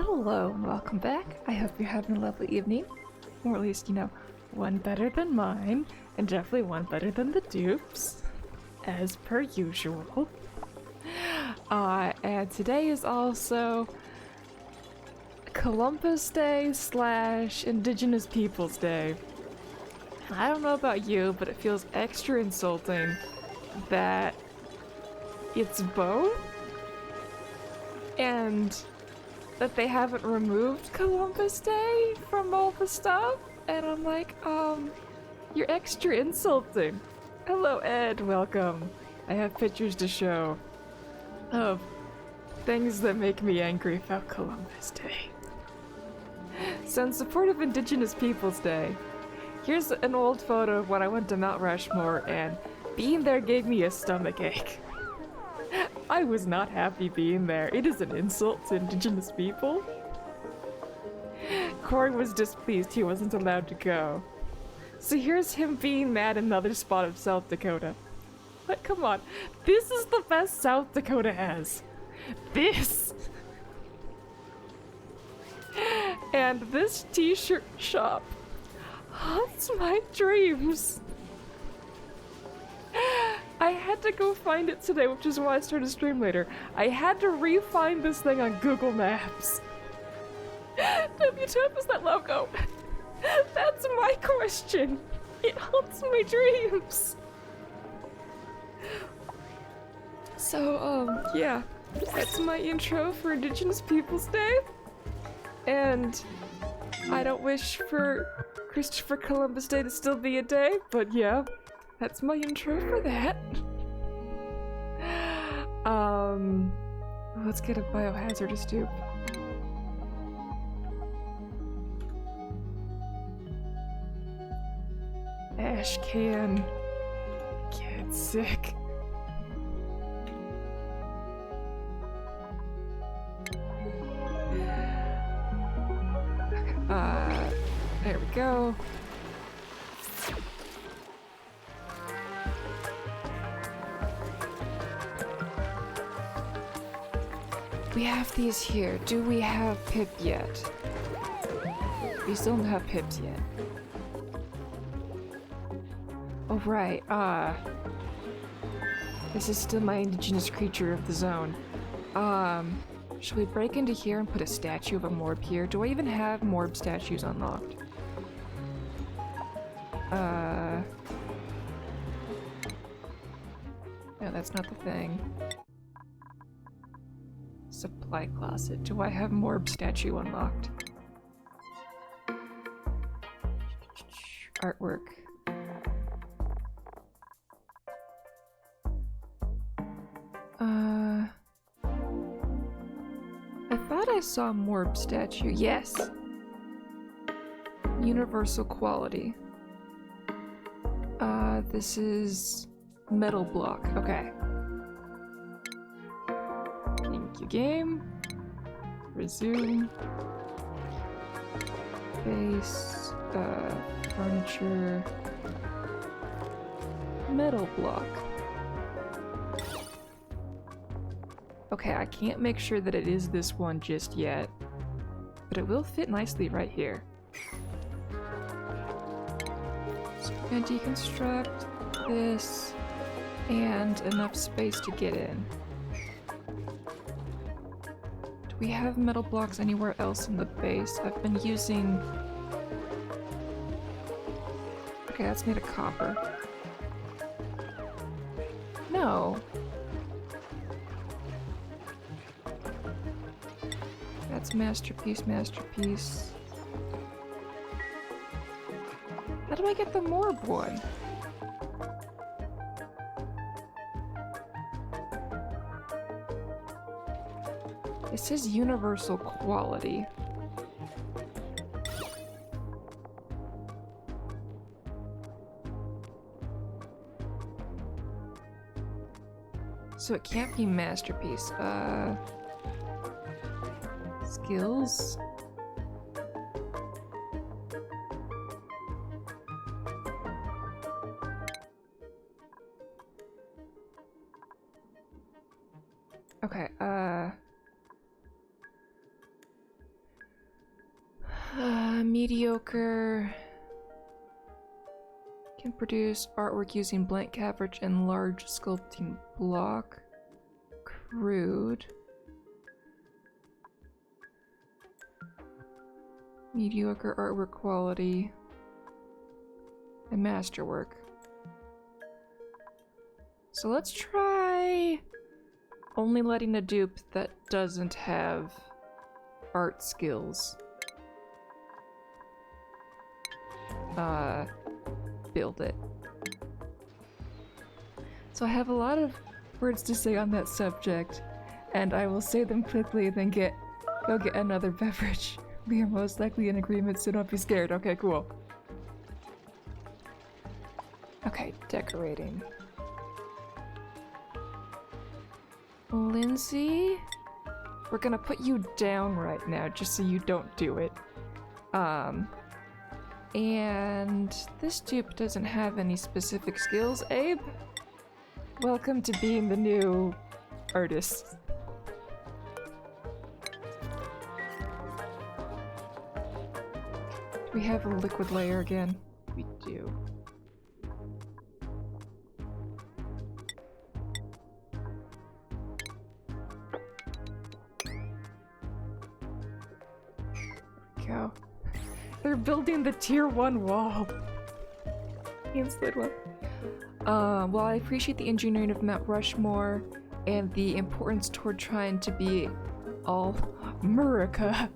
Hello and welcome back. I hope you're having a lovely evening. Or at least, one better than mine, and definitely one better than the dupes, as per usual. And today is also Columbus Day / Indigenous Peoples Day. I don't know about you, but it feels extra insulting that it's both, and that they haven't removed Columbus Day from all the stuff, and I'm like, you're extra insulting. Hello, Ed, welcome. I have pictures to show of things that make me angry about Columbus Day. So in support of Indigenous Peoples Day, here's an old photo of when I went to Mount Rushmore, and being there gave me a stomach ache. I was not happy being there. It is an insult to Indigenous people. Corey was displeased he wasn't allowed to go. So here's him being mad in another spot of South Dakota. But come on, this is the best South Dakota has. This! And this t-shirt shop haunts my dreams. I had to go find it today, which is why I started stream later. I had to re-find this thing on Google Maps. WTF is that logo? That's my question. It haunts my dreams. So, yeah. That's my intro for Indigenous Peoples Day. And I don't wish for Christopher Columbus Day to still be a day, but yeah. That's my intro for that. Let's get a biohazardous dupe. Ash can get sick. There we go. We have these here. Do we have Pip yet? We still don't have Pips yet. Oh right, this is still my indigenous creature of the zone. Should we break into here and put a statue of a Morb here? Do I even have Morb statues unlocked? No, that's not the thing. Supply closet. Do I have Morb statue unlocked? Artwork. I thought I saw Morb statue. Yes! Universal quality. This is metal block. Okay. Thank you, game. Resume. Base. Furniture. Metal block. Okay, I can't make sure that it is this one just yet, but it will fit nicely right here. So we're gonna deconstruct this and enough space to get in. Do we have metal blocks anywhere else in the base? I've been using... Okay, that's made of copper. No. That's masterpiece, masterpiece. How do I get the Morb one? It says universal quality. So it can't be masterpiece. Skills? Okay, Mediocre. Can produce artwork using blank canvas and large sculpting block. Crude. Mediocre artwork quality. And masterwork. So let's try only letting a dupe that doesn't have art skills build it. So I have a lot of words to say on that subject, and I will say them quickly and then go get another beverage. We are most likely in agreement, so don't be scared. Okay, cool. Okay, decorating. Lindsay, we're gonna put you down right now just so you don't do it. And this dupe doesn't have any specific skills. Abe, welcome to being the new artist. Do we have a liquid layer again? We do. Go. They're building the tier 1 wall. Well, I appreciate the engineering of Mount Rushmore and the importance toward trying to be all America.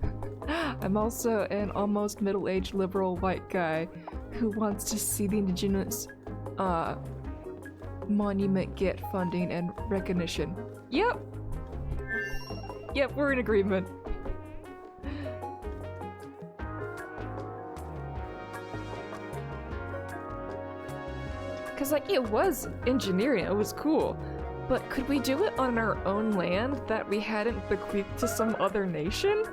I'm also an almost middle-aged liberal white guy who wants to see the indigenous monument get funding and recognition. Yep! Yep, we're in agreement. Cause like, it was engineering, it was cool, but could we do it on our own land that we hadn't bequeathed to some other nation?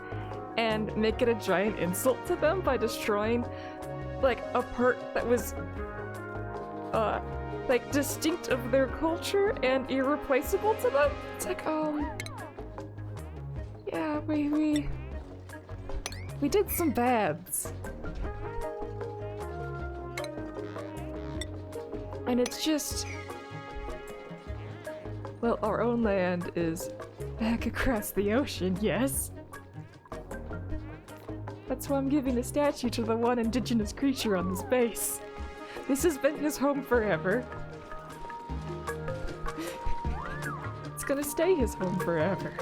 And make it a giant insult to them by destroying, like, a part that was, like, distinct of their culture and irreplaceable to them? It's like, yeah, we did some bads. And it's just... Well, our own land is back across the ocean, yes? That's why I'm giving a statue to the one indigenous creature on this base. This has been his home forever. It's gonna stay his home forever.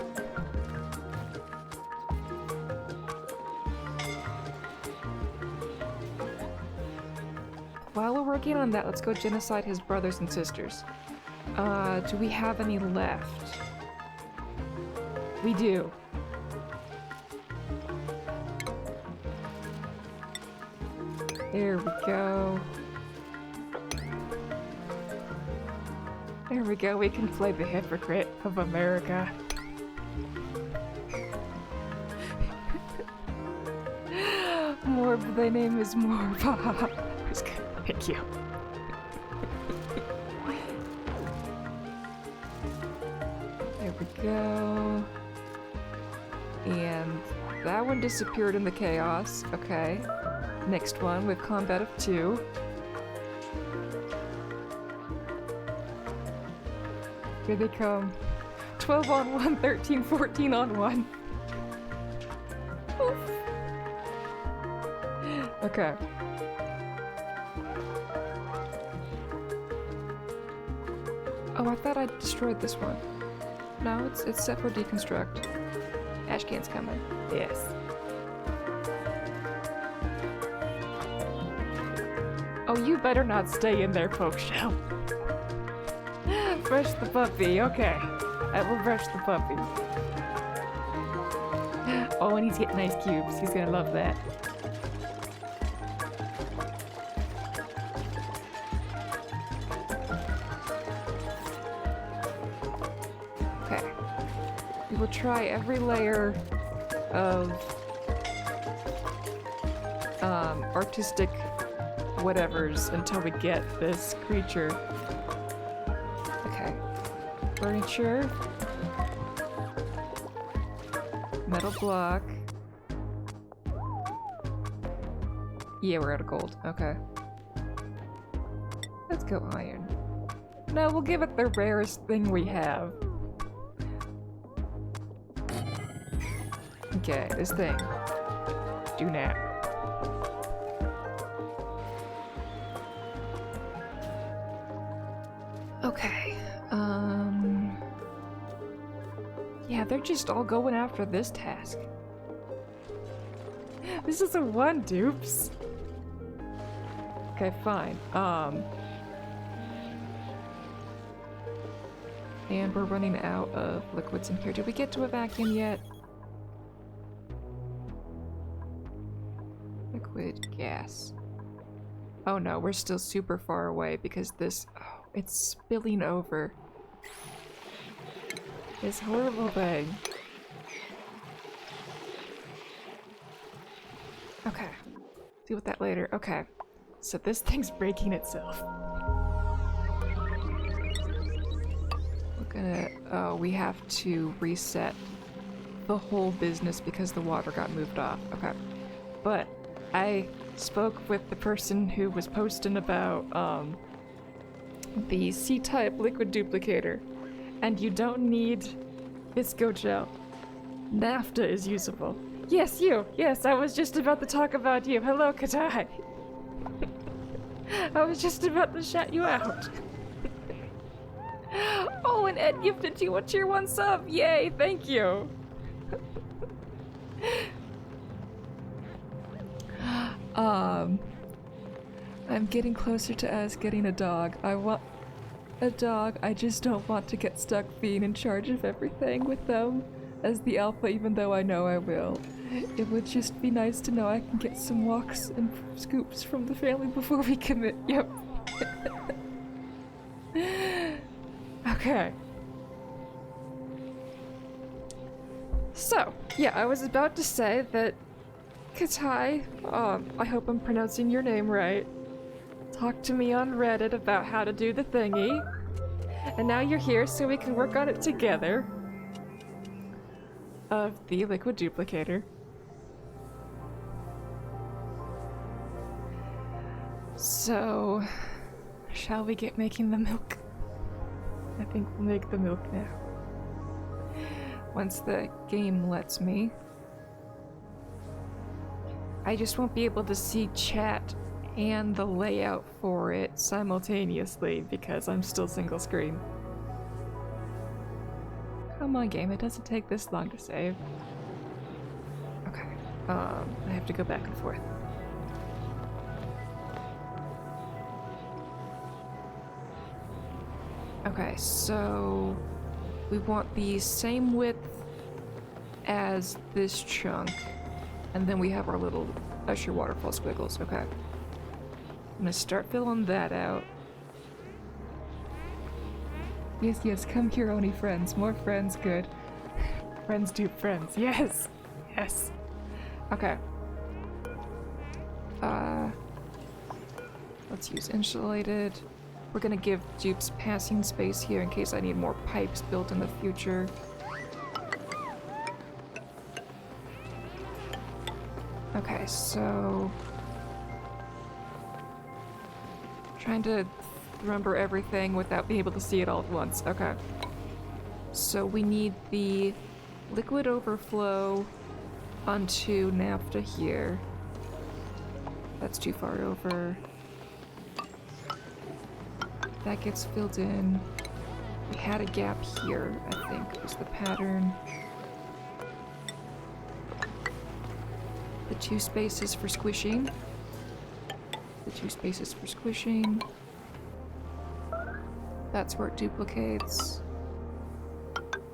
While we're working on that, let's go genocide his brothers and sisters. Do we have any left? We do. There we go. There we go, we can play the hypocrite of America. Morb, thy name is Morb. Just kidding. Thank you. There we go. And that one disappeared in the chaos. Okay. Next one with combat of 2. Here they come. 12 on 1, 13, 14 on 1. Oof. Okay. Oh, I thought I destroyed this one. No, it's set for deconstruct. Ashcan's coming. Yes. Oh, you better not stay in there, Pokeshell. Brush the puppy, okay. I will brush the puppy. Oh, and he's getting nice cubes. He's gonna love that. Okay. We will try every layer of artistic whatevers until we get this creature. Okay. Furniture. Metal block. Yeah, we're out of gold. Okay. Let's go iron. No, we'll give it the rarest thing we have. Okay, this thing. Do not. Okay. Yeah, they're just all going after this task. This is a 1, dupes. Okay, fine. And we're running out of liquids in here. Did we get to a vacuum yet? Liquid gas. Oh no, we're still super far away because this... Oh, it's spilling over. This horrible thing. Okay. Deal with that later. Okay. So this thing's breaking itself. We're gonna... Oh, we have to reset the whole business because the water got moved off. Okay. But I spoke with the person who was posting about, the C-type liquid duplicator. And you don't need Visco gel. Naphtha is usable. Yes, you! Yes, I was just about to talk about you. Hello, Katai. I was just about to shout you out. Oh, and Ed gifted you a tier 1 sub! Yay, thank you! I'm getting closer to us getting a dog. I want a dog. I just don't want to get stuck being in charge of everything with them as the alpha, even though I know I will. It would just be nice to know I can get some walks and scoops from the family before we commit. Yep. Okay. So, yeah, I was about to say that Katai, I hope I'm pronouncing your name right, talked to me on Reddit about how to do the thingy. And now you're here so we can work on it together. Of the liquid duplicator. So, shall we get making the milk? I think we'll make the milk now. Once the game lets me. I just won't be able to see chat and the layout for it simultaneously because I'm still single screen. Come on, game, it doesn't take this long to save. Okay, I have to go back and forth. Okay, so we want the same width as this chunk, and then we have our little Usher waterfall squiggles. Okay. I'm gonna start filling that out. Yes, yes, come here, Oni friends. More friends, good. Friends do friends. Yes! Yes! Okay. Let's use insulated. We're gonna give dupes passing space here in case I need more pipes built in the future. Okay, so... trying to remember everything without being able to see it all at once. Okay. So we need the liquid overflow onto naphtha here. That's too far over. That gets filled in. We had a gap here, I think, was the pattern. The 2 spaces for squishing. The 2 spaces for squishing. That's where it duplicates.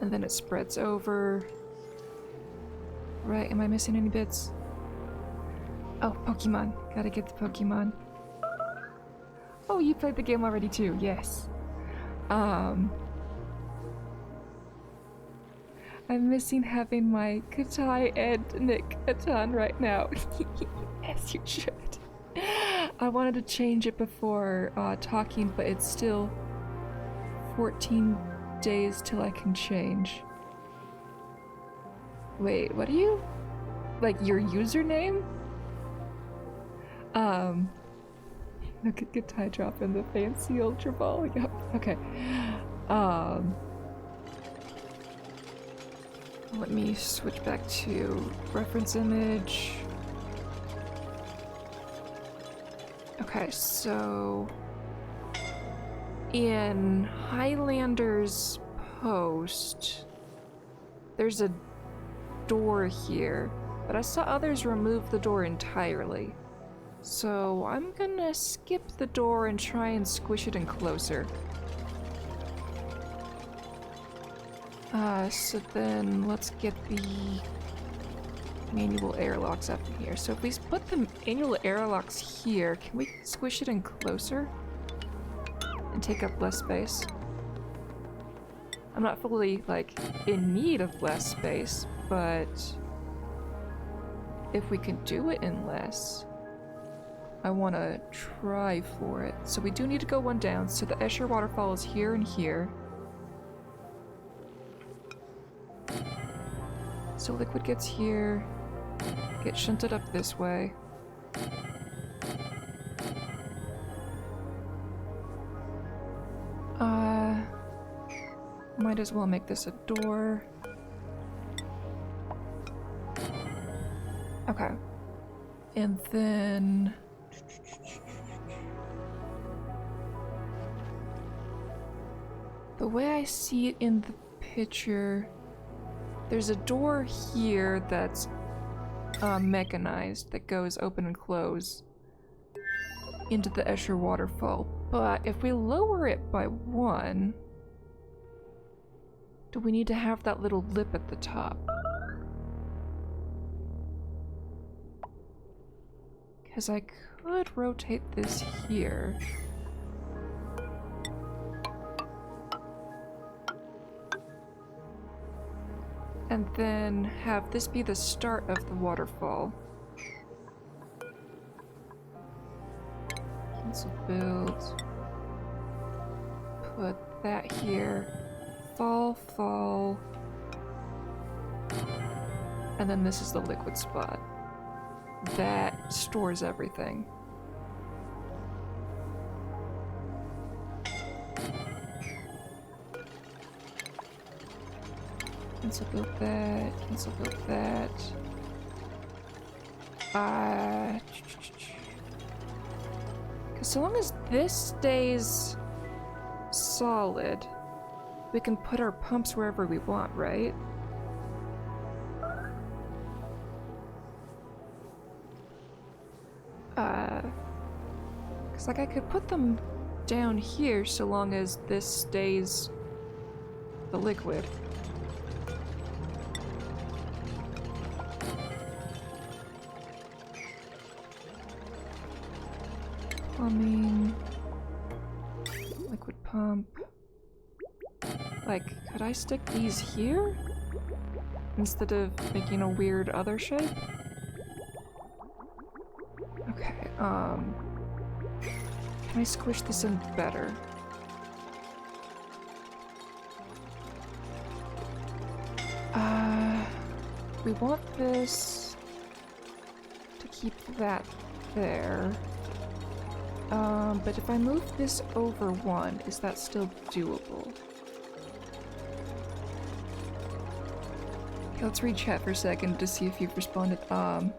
And then it spreads over. Right, am I missing any bits? Oh, Pokemon. Gotta get the Pokemon. Oh, you played the game already too, yes. I'm missing having my Katai and Nick a ton right now. As you should. I wanted to change it before talking, but it's still 14 days till I can change. Wait, what are you? Like your username? Look at Gatai drop in the fancy Ultra Ball. Yep. Okay. Let me switch back to reference image. Okay, so in Highlander's post, there's a door here, but I saw others remove the door entirely. So I'm gonna skip the door and try and squish it in closer. So then let's get the manual airlocks up in here. So if we put the manual airlocks here, can we squish it in closer and take up less space? I'm not fully, like, in need of less space, but if we can do it in less, I want to try for it. So we do need to go one down, so the Escher waterfall is here and here. So liquid gets here, gets shunted up this way. Might as well make this a door. Okay. And then... the way I see it in the picture, there's a door here that's mechanized that goes open and close into the Escher waterfall. But if we lower it by 1, do we need to have that little lip at the top? Because I could rotate this here. And then have this be the start of the waterfall. Cancel build. Put that here. Fall. And then this is the liquid spot. That stores everything. Cancel build that, cancel build that. Because so long as this stays solid, we can put our pumps wherever we want, right? Because like I could put them down here so long as this stays the liquid. Plumbing, liquid pump. Like, could I stick these here instead of making a weird other shape? Okay, can I squish this in better? We want this to keep that there. But if I move this over 1, is that still doable? Okay, let's read chat for a second to see if you've responded. Oh,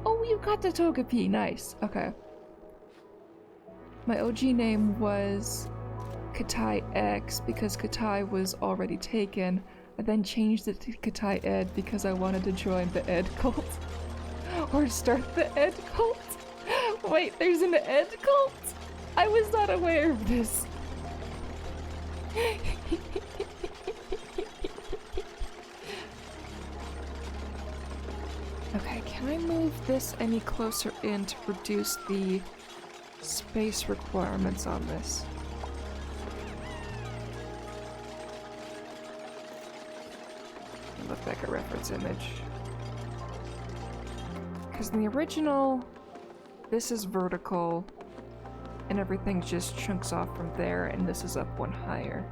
you got the Togepi, nice. Okay. My OG name was Katai X because Katai was already taken. I then changed it to Katai Ed because I wanted to join the Ed cult. Or start the Ed cult? Wait, there's an Ed cult? I was not aware of this. Okay, can I move this any closer in to reduce the space requirements on this? Look back at reference image. Because in the original, this is vertical, and everything just chunks off from there, and this is up 1 higher.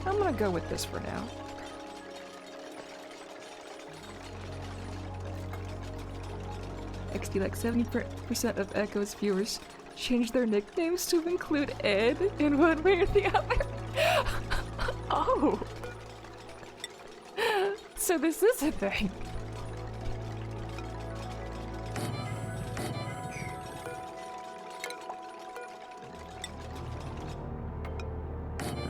I'm gonna go with this for now. XD, like 70% of Echo's viewers change their nicknames to include Ed in one way or the other. Oh! So this is a thing.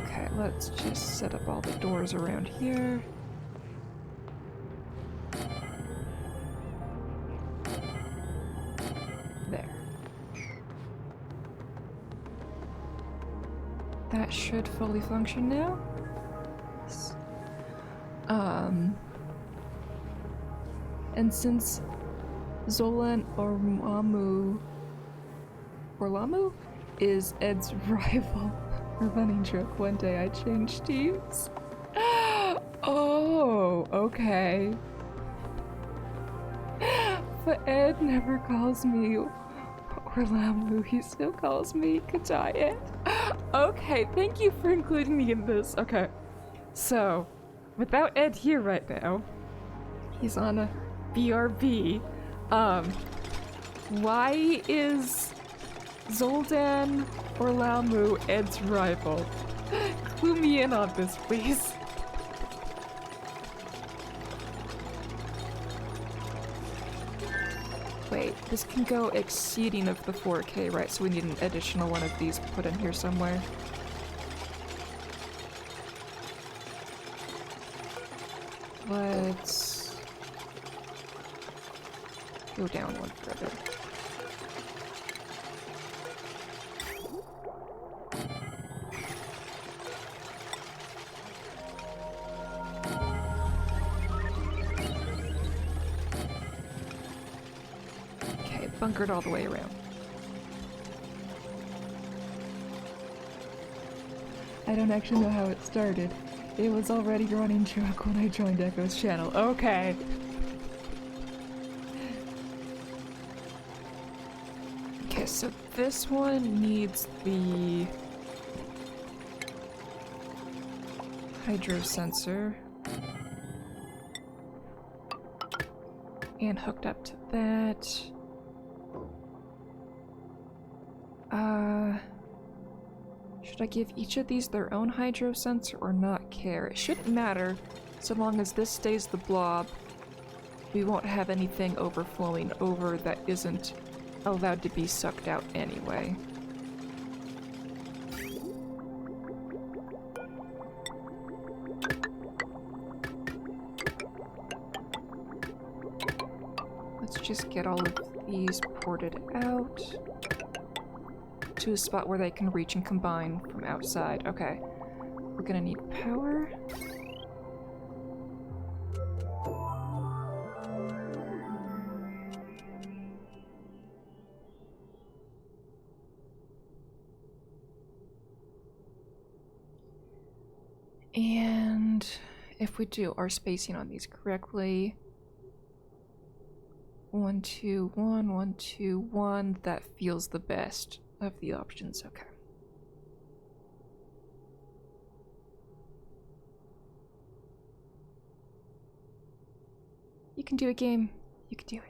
Okay, let's just set up all the doors around here. There. That should fully function now. Yes. And since Zolan Orlamu is Ed's rival, a running joke, one day I changed teams. Oh, okay. But Ed never calls me Orlamu, he still calls me Katai Ed. Okay, thank you for including me in this. Okay, so without Ed here right now, he's on a BRB. Why is Zoldan Orlamu Ed's rival? Clue me in on this, please. Wait, this can go exceeding of the 4K, right? So we need an additional one of these put in here somewhere. Let's go down one further. Okay, bunkered all the way around. I don't actually know how it started. It was already running joke when I joined Echo's channel. Okay. Okay, so this one needs the hydro sensor. And hooked up to that. Should I give each of these their own hydro sensor or not care? It shouldn't matter, so long as this stays the blob. We won't have anything overflowing over that isn't allowed to be sucked out anyway. Let's just get all of these ported out to a spot where they can reach and combine from outside. Okay. We're gonna need power. And if we do our spacing on these correctly, 1, 2, 1, 1, 2, 1, that feels the best of the options. Okay. You can do it, game. You can do it.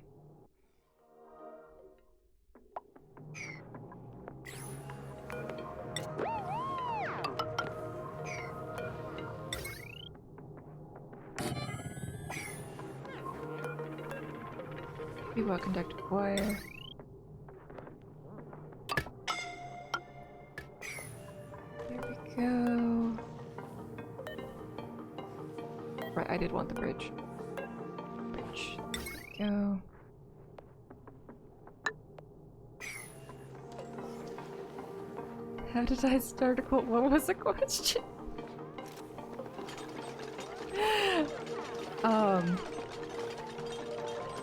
Be well conducted wire. There we go. Right, I did want the bridge. Bridge. There we go. How did I start a cult? What was the question?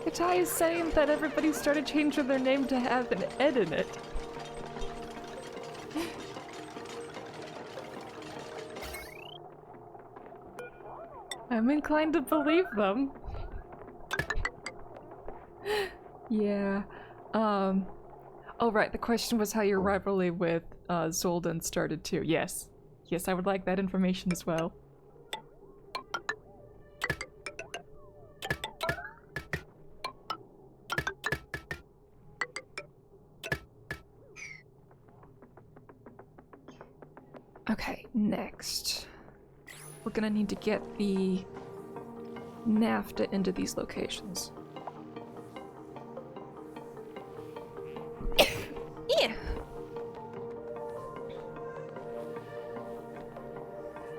Katai is saying that everybody started changing their name to have an Ed in it. I'm inclined to believe them. Yeah. Oh right, the question was how your rivalry with Zoldan started too. Yes. Yes, I would like that information as well. Okay, next. We're gonna need to get the NAFTA into these locations. Yeah.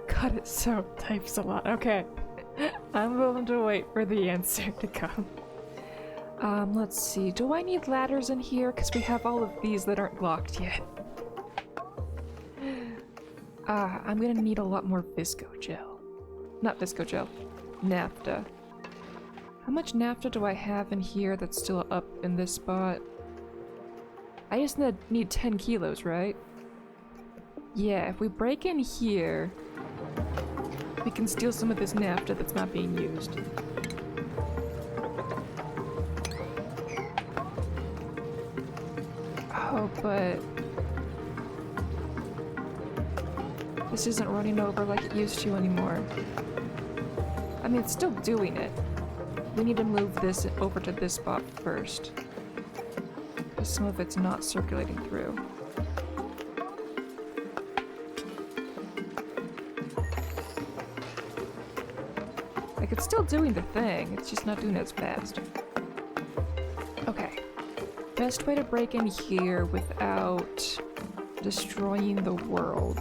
God, it so types a lot. Okay. I'm willing to wait for the answer to come. Let's see. Do I need ladders in here? Because we have all of these that aren't locked yet. I'm gonna need a lot more Visco gel. Not Visco gel. NAFTA. How much NAFTA do I have in here that's still up in this spot? I just need 10 kilos, right? Yeah, if we break in here, we can steal some of this NAFTA that's not being used. Oh, but this isn't running over like it used to anymore. I mean, it's still doing it. We need to move this over to this spot first, because some of it's not circulating through. Like, it's still doing the thing, it's just not doing it as fast. Okay. Best way to break in here without destroying the world.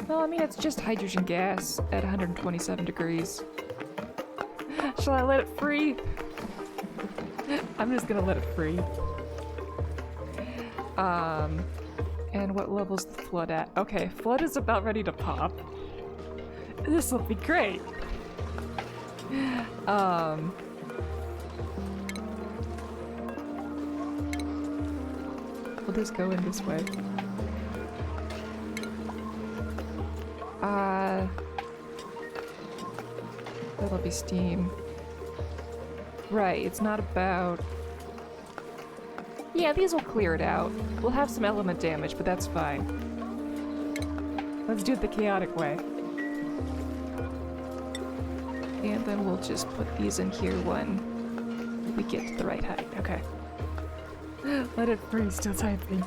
Well, I mean, it's just hydrogen gas at 127 degrees. Shall I let it free? I'm just gonna let it free. And what level's the flood at? Okay, flood is about ready to pop. This will be great. We'll just go in this way. That'll be steam. Right, it's not about... Yeah, these will clear it out. We'll have some element damage, but that's fine. Let's do it the chaotic way. And then we'll just put these in here when we get to the right height. Okay. Let it free, still typing.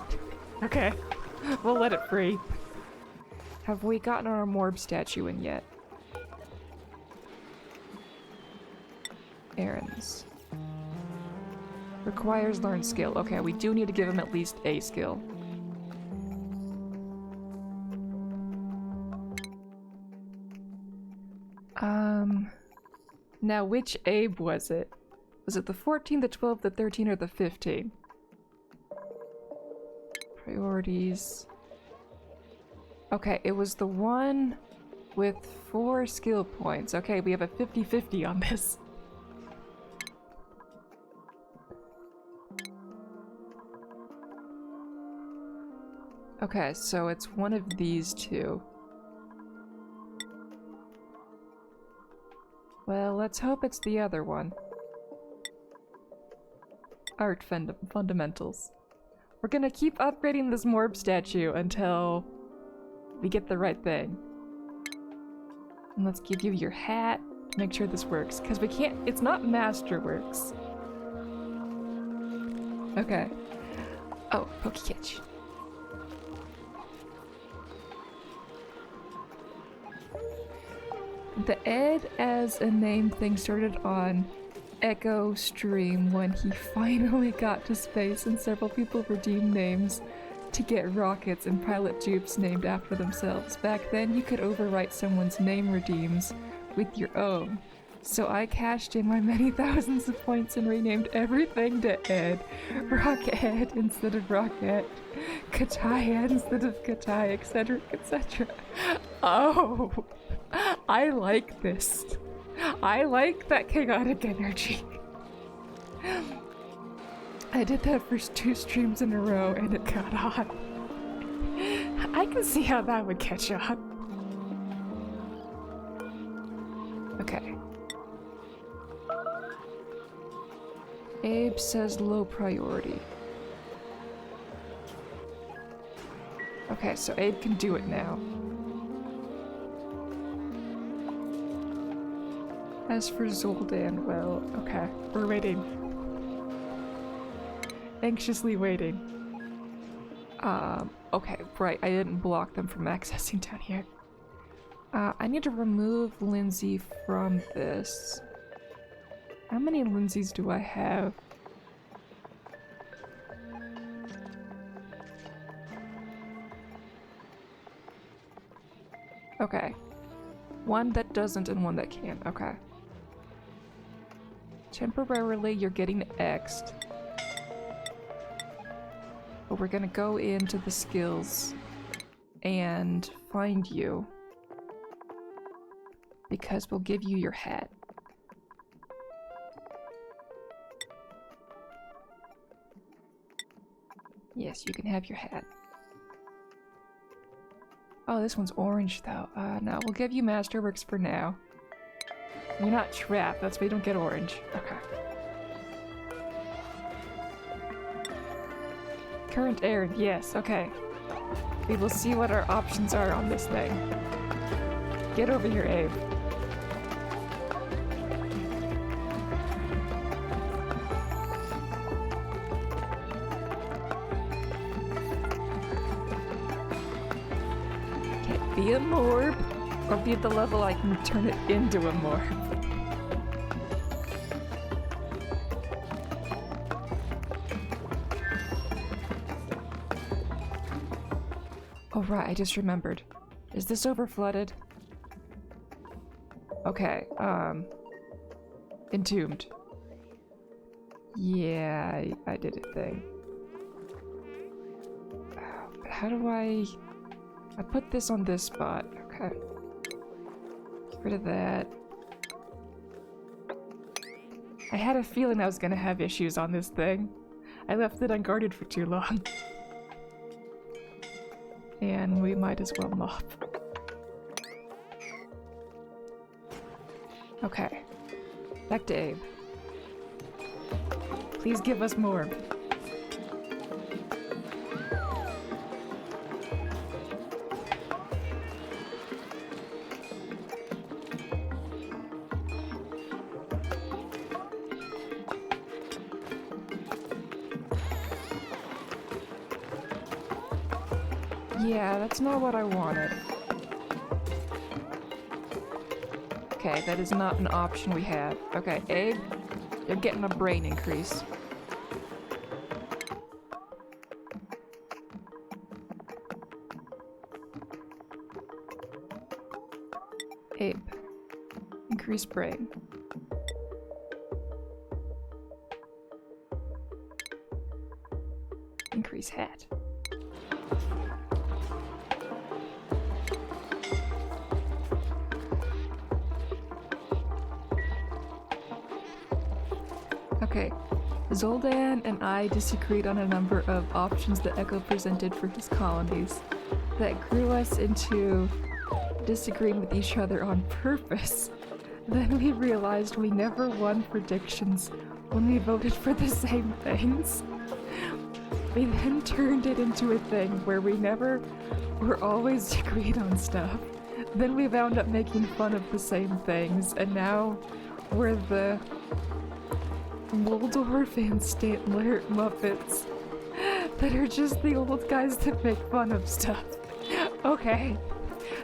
Okay. We'll let it free. Have we gotten our Morb statue in yet? Errands. Requires learn skill. Okay, we do need to give him at least a skill. Now which Abe was it? Was it the 14, the 12, the 13, or the 15? Priorities. Okay, it was the one with 4 skill points. Okay, we have a 50-50 on this. Okay, so it's one of these two. Well, let's hope it's the other one. Art fundamentals. We're gonna keep upgrading this Morb statue until we get the right thing. And let's give you your hat to make sure this works, because we can't- it's not Masterworks. Okay. Oh, Pokecatch. The Ed as a name thing started on Echo Stream when he finally got to space and several people redeemed names to get rockets and pilot dupes named after themselves. Back then you could overwrite someone's name redeems with your own. So I cashed in my many thousands of points and renamed everything to Ed. Rock Ed instead of Rocket. Katai instead of Katai, etc, etc. Oh! I like this. I like that chaotic energy. I did that for 2 streams in a row and it got on. I can see how that would catch on. Okay. Abe says low priority. Okay, so Abe can do it now. As for Zoldan, well, okay, we're waiting. Anxiously waiting. Okay, right, I didn't block them from accessing down here. I need to remove Lindsay from this. How many Lindsays do I have? Okay. One that doesn't and one that can. Okay. Temporarily, you're getting X'd. But we're gonna go into the skills and find you. Because we'll give you your hat. Yes, you can have your hat. Oh, this one's orange though. No, we'll give you Masterworks for now. You're not trapped, that's why you don't get orange. Okay. Current errand, yes, okay. We will see what our options are on this thing. Get over here, Abe. Can't be a morb, or be at the level I can turn it into a morb. Oh right, I just remembered. Is this over flooded? Okay, Entombed. Yeah, I did a thing. But how do I put this on this spot. Okay. Get rid of that. I had a feeling I was gonna have issues on this thing. I left it unguarded for too long. And we might as well mop. Okay. Back to Abe. Please give us more. Yeah, that's not what I wanted. Okay, that is not an option we have. Okay, Abe, you're getting a brain increase. Abe, increase brain. Increase hat. Okay, Zoldan and I disagreed on a number of options that Echo presented for his colonies that grew us into disagreeing with each other on purpose. Then we realized we never won predictions when we voted for the same things. We then turned it into a thing where we never were always agreed on stuff. Then we wound up making fun of the same things, and now we're the Waldorf and Stantler Muppets that are just the old guys that make fun of stuff. Okay,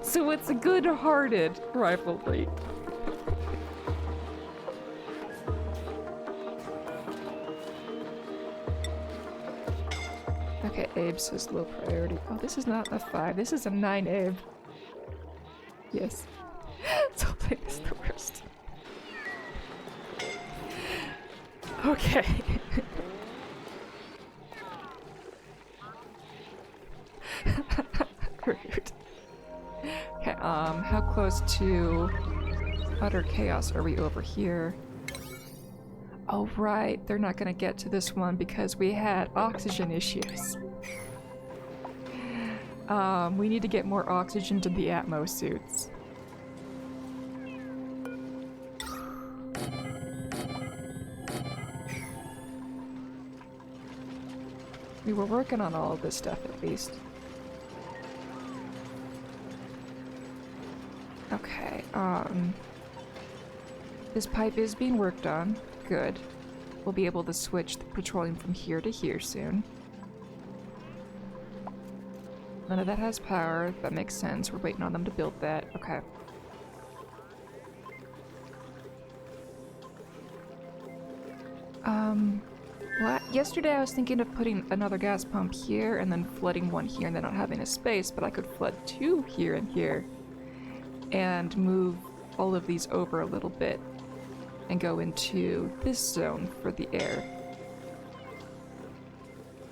so it's a good-hearted rivalry. Okay, Abe says low priority. Oh, this is not a 5. This is a 9, Abe. Yes. Zoldan is the worst. Okay. Rude. Okay, how close to utter chaos are we over here? Oh right, they're not gonna get to this one because we had oxygen issues. We need to get more oxygen to the Atmo suits. We were working on all of this stuff at least. Okay, this pipe is being worked on. Good. We'll be able to switch the petroleum from here to here soon. None of that has power. That makes sense. We're waiting on them to build that. Okay. Well, yesterday I was thinking of putting another gas pump here and then flooding one here and then not having a space, but I could flood two here and here and move all of these over a little bit and go into this zone for the air.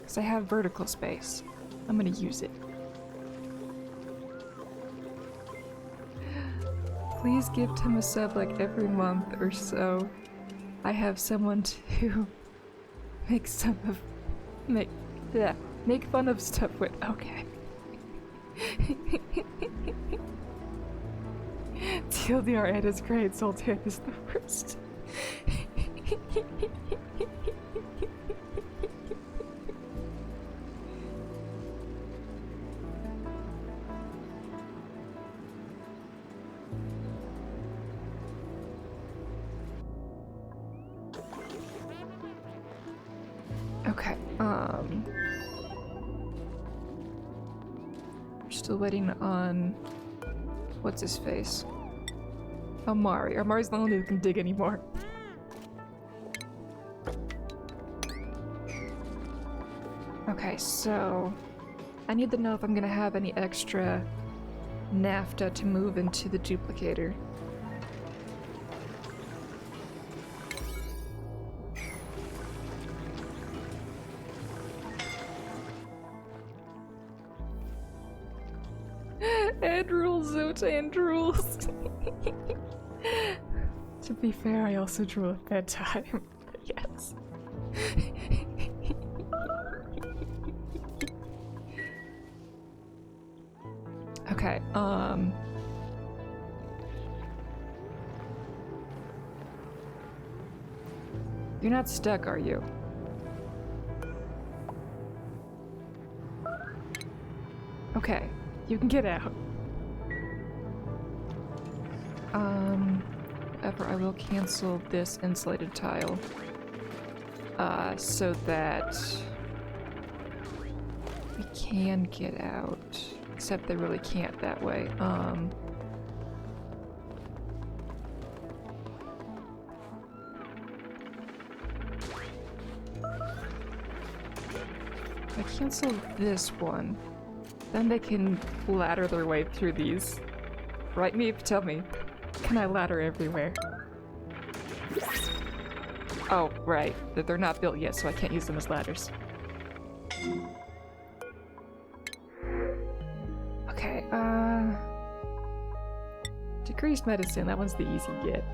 Because I have vertical space. I'm gonna use it. Please give Tim a sub like every month or so. I have someone to make fun of stuff with. Okay. TLDR, Ed is great, Sultan is the worst. Okay, we're still waiting on what's his face? Amari. Amari's the only one who can dig anymore. Okay, so I need to know if I'm gonna have any extra naphtha to move into the duplicator. Ed rules, Zotan rules. To be fair, I also drool at bedtime. Yes. Okay, you're not stuck, are you? Okay, you can get out. However, I will cancel this insulated tile, so that we can get out. Except they really can't that way. If I cancel this one, then they can ladder their way through these. Right, Meep? Tell me. Can I ladder everywhere? Oh, right. They're not built yet, so I can't use them as ladders. Okay, decreased medicine, that one's the easy get.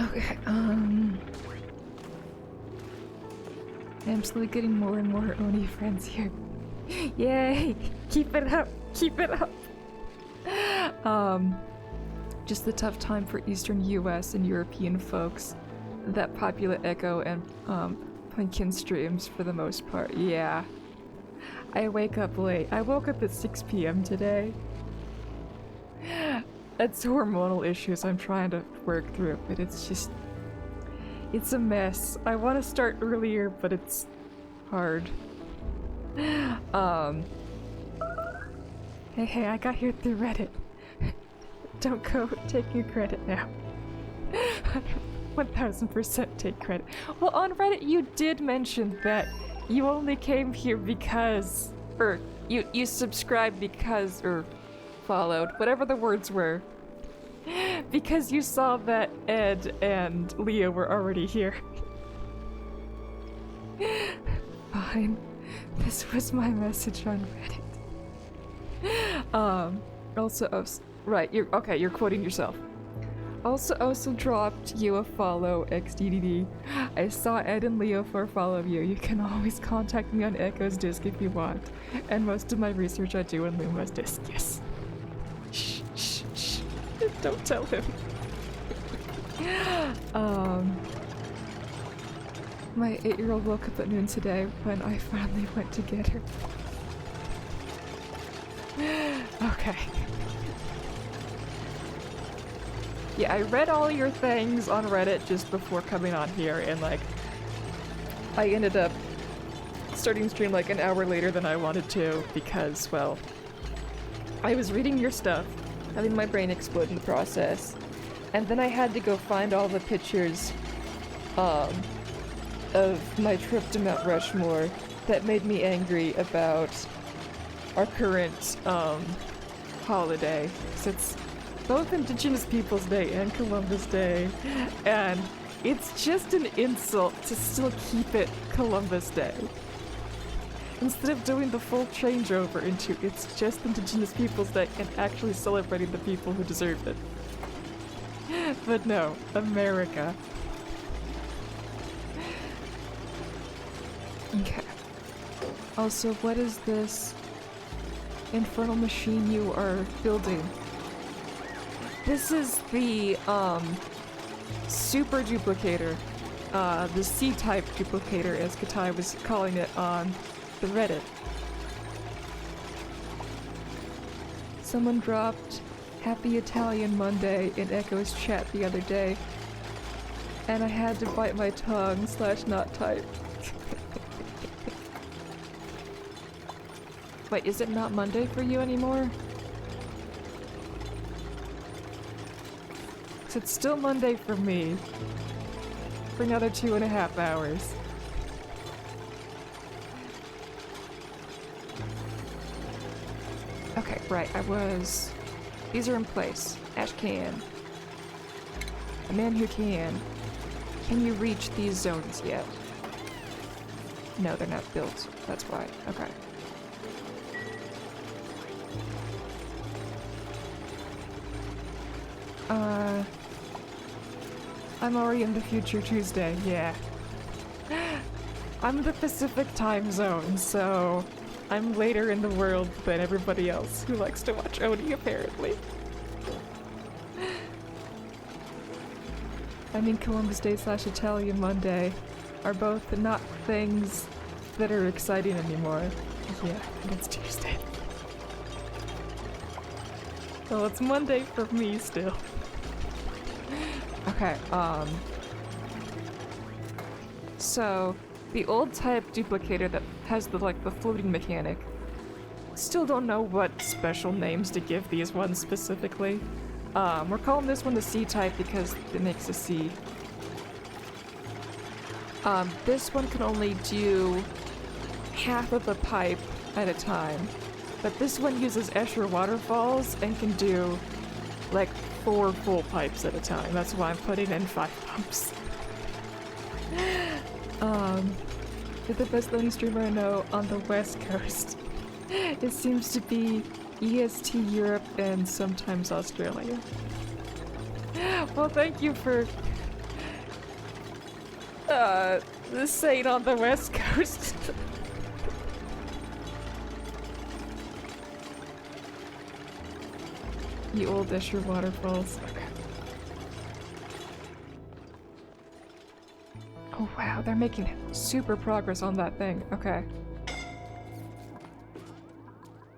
Okay, I'm slowly getting more and more Oni friends here. Yay! Keep it up! Keep it up! Just the tough time for Eastern US and European folks that populate Echo and Pumpkin streams for the most part. Yeah. I wake up late. I woke up at 6 p.m. today. It's hormonal issues I'm trying to work through, but it's just... it's a mess. I want to start earlier, but it's hard. Hey, I got here through Reddit. Don't go taking credit now. 1000% take credit. Well, on Reddit you did mention that you only came here because... or you subscribed because... or followed, whatever the words were. Because you saw that Ed and Leo were already here. Fine. This was my message on Reddit. Also, right, you're quoting yourself. Also dropped you a follow, XDDD. I saw Ed and Leo follow you. You can always contact me on Echo's Disc if you want. And most of my research I do in Luma's Disc, yes. Shh, shh, shh. Don't tell him. My 8-year-old woke up at noon today when I finally went to get her. Okay. Yeah, I read all your things on Reddit just before coming on here, and like, I ended up starting stream like an hour later than I wanted to because, well, I was reading your stuff, having my brain explode in the process, and then I had to go find all the pictures of my trip to Mount Rushmore that made me angry about our current holiday. So it's both Indigenous Peoples Day and Columbus Day, and it's just an insult to still keep it Columbus Day. Instead of doing the full changeover into it's just Indigenous Peoples Day and actually celebrating the people who deserve it. But no, America. Okay. Also, what is this infernal machine you are building? This is the, super duplicator. The C-type duplicator, as Katai was calling it on the Reddit. Someone dropped Happy Italian Monday in Echo's chat the other day, and I had to bite my tongue / not type. Wait, is it not Monday for you anymore? 'Cause it's still Monday for me. For another 2.5 hours. Okay, right, these are in place. Ash can. A man who can. Can you reach these zones yet? No, they're not built. That's why. Okay. I'm already in the future Tuesday, yeah. I'm in the Pacific time zone, so I'm later in the world than everybody else who likes to watch Oni, apparently. I mean, Columbus Day / Italian Monday are both not things that are exciting anymore. Yeah, it's Tuesday. Well, it's Monday for me still. Okay, so the old type duplicator that has the floating mechanic. Still don't know what special names to give these ones specifically. We're calling this one the C-type because it makes a C. This one can only do half of a pipe at a time, but this one uses Escher waterfalls and can do like 4 full pipes at a time. That's why I'm putting in 5 pumps. You're the best Lonely streamer I know on the West Coast. It seems to be EST Europe and sometimes Australia. Well, thank you for saying on the West Coast. The old Escher waterfalls. Okay. Oh wow, they're making super progress on that thing. Okay.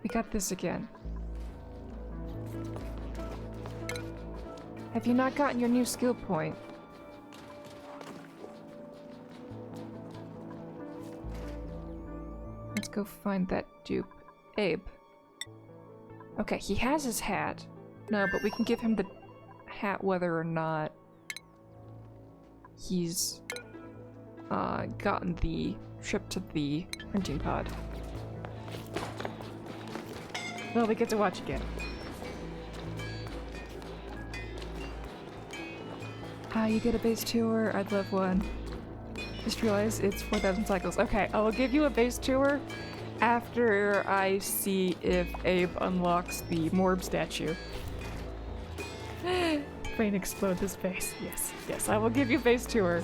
We got this again. Have you not gotten your new skill point? Let's go find that dupe. Abe. Okay, he has his hat. No, but we can give him the hat whether or not he's gotten the trip to the printing pod. Well, we get to watch again. You get a base tour? I'd love one. Just realized it's 4,000 cycles. Okay, I will give you a base tour after I see if Abe unlocks the Morb statue. Brain explode this base. Yes, yes, I will give you a base tour.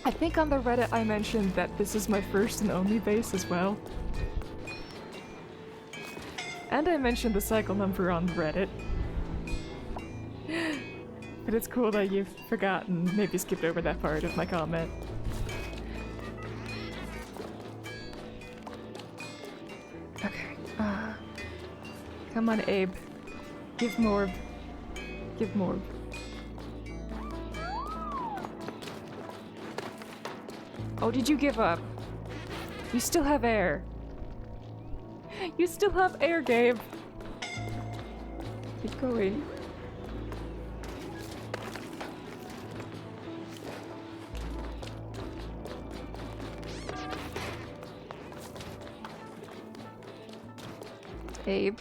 I think on the Reddit I mentioned that this is my first and only base as well. And I mentioned the cycle number on Reddit. But it's cool that you've forgotten, maybe skipped over that part of my comment. Okay, come on, Abe. Give Morb. Give Morb. Oh, did you give up? You still have air. You still have air, Gabe. Keep going. Abe.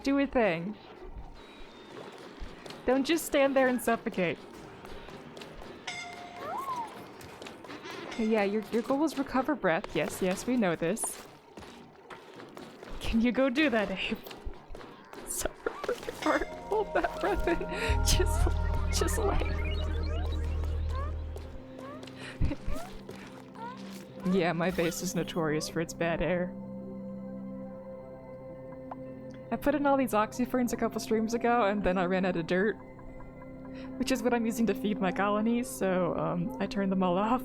Do a thing. Don't just stand there and suffocate. Okay, yeah, your goal is recover breath. Yes, yes, we know this. Can you go do that, Abe? Suffer for your heart. Hold that breath in. Just like. Yeah, my base is notorious for its bad air. I put in all these oxyferns a couple streams ago, and then I ran out of dirt. Which is what I'm using to feed my colonies, so I turned them all off.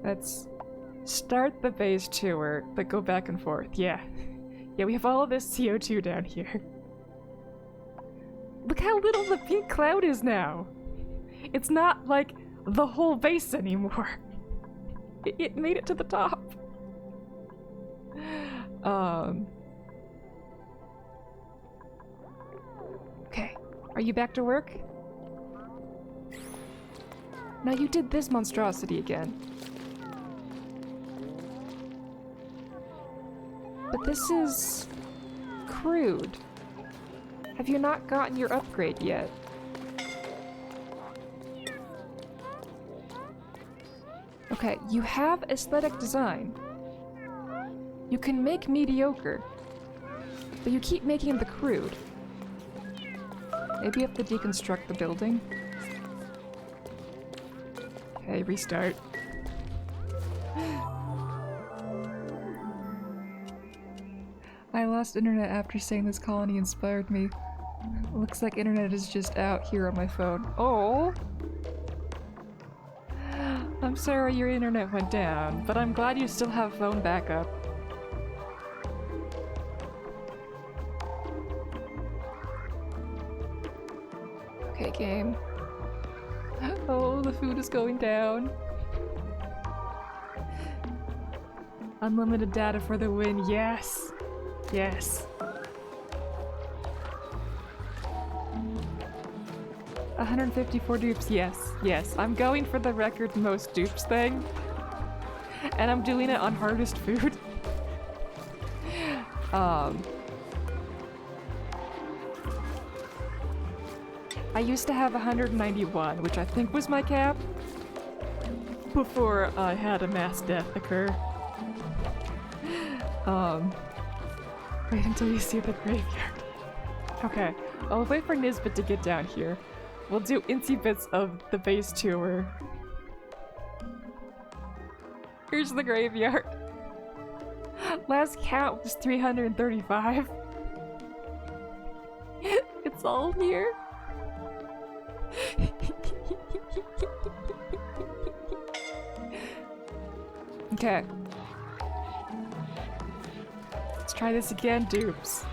Let's start the base tour, but go back and forth. Yeah. Yeah, we have all of this CO2 down here. Look how little the pink cloud is now! It's not like the whole base anymore. It made it to the top. Okay. Are you back to work? Now you did this monstrosity again. But this is crude. Have you not gotten your upgrade yet? Okay, you have aesthetic design. You can make mediocre, but you keep making the crude. Maybe you have to deconstruct the building. Okay, restart. I lost internet after saying this colony inspired me. Looks like internet is just out here on my phone. Oh! I'm sorry your internet went down, but I'm glad you still have phone backup. Okay, game. Oh, the food is going down. Unlimited data for the win, yes! Yes. 154 dupes, yes, yes. I'm going for the record most dupes thing. And I'm doing it on hardest food. I used to have 191, which I think was my cap, before I had a mass death occur. Wait until you see the graveyard. Okay, I'll wait for Nisbet to get down here. We'll do incy bits of the base tour. Here's the graveyard. Last count was 335. It's all here. Okay. Let's try this again, dupes.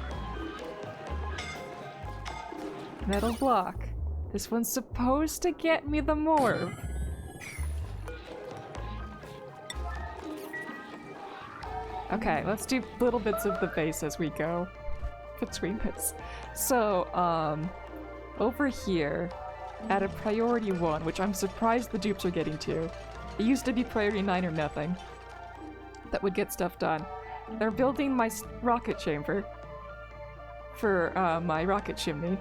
Metal block. This one's supposed to get me the morb. Okay, let's do little bits of the base as we go between this. So, over here, at a priority 1, which I'm surprised the dupes are getting to. It used to be priority 9 or nothing. That would get stuff done. They're building my rocket chamber for my rocket chimney.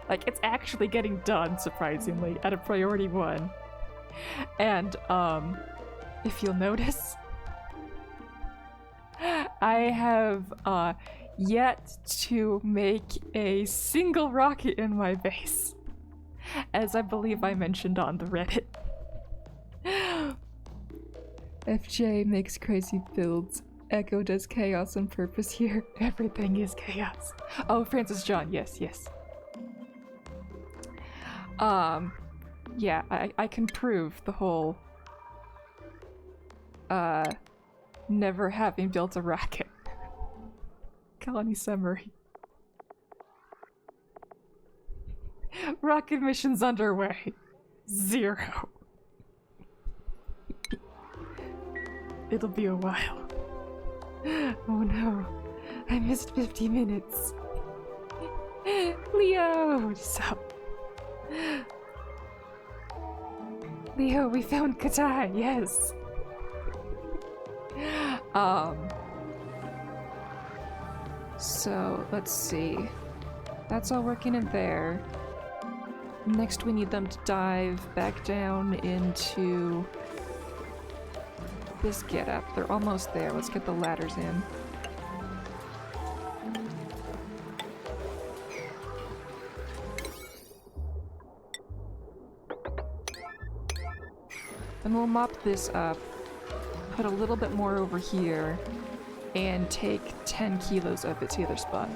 Like, it's actually getting done, surprisingly, at a priority 1. And, if you'll notice, I have yet to make a single rocket in my base, as I believe I mentioned on the Reddit. FJ makes crazy builds. Echo does chaos on purpose here. Everything is chaos. Oh, Francis John, yes, yes. Yeah, I can prove the whole never having built a rocket. Colony summary. Rocket missions underway. 0. It'll be a while. Oh no, I missed 50 minutes. Leo, what's up? Leo, we found Katai, yes. So let's see. That's all working in there. Next we need them to dive back down into this getup. They're almost there. Let's get the ladders in. And we'll mop this up, put a little bit more over here, and take 10 kilos of it to the other spot.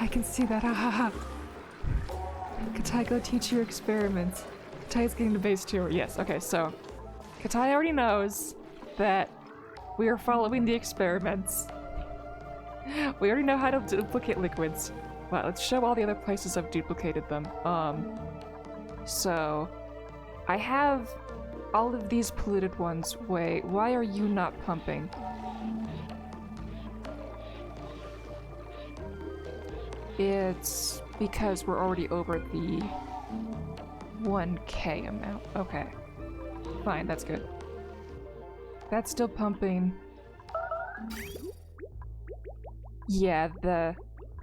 I can see that, hahaha. Katai, go teach your experiments. Katai's getting the base tour. Yes, okay, so Katai already knows that we are following the experiments. We already know how to duplicate liquids. Well, let's show all the other places I've duplicated them. So I have all of these polluted ones. Wait, why are you not pumping? It's because we're already over the 1K amount. Okay. Fine, that's good. That's still pumping. Yeah, the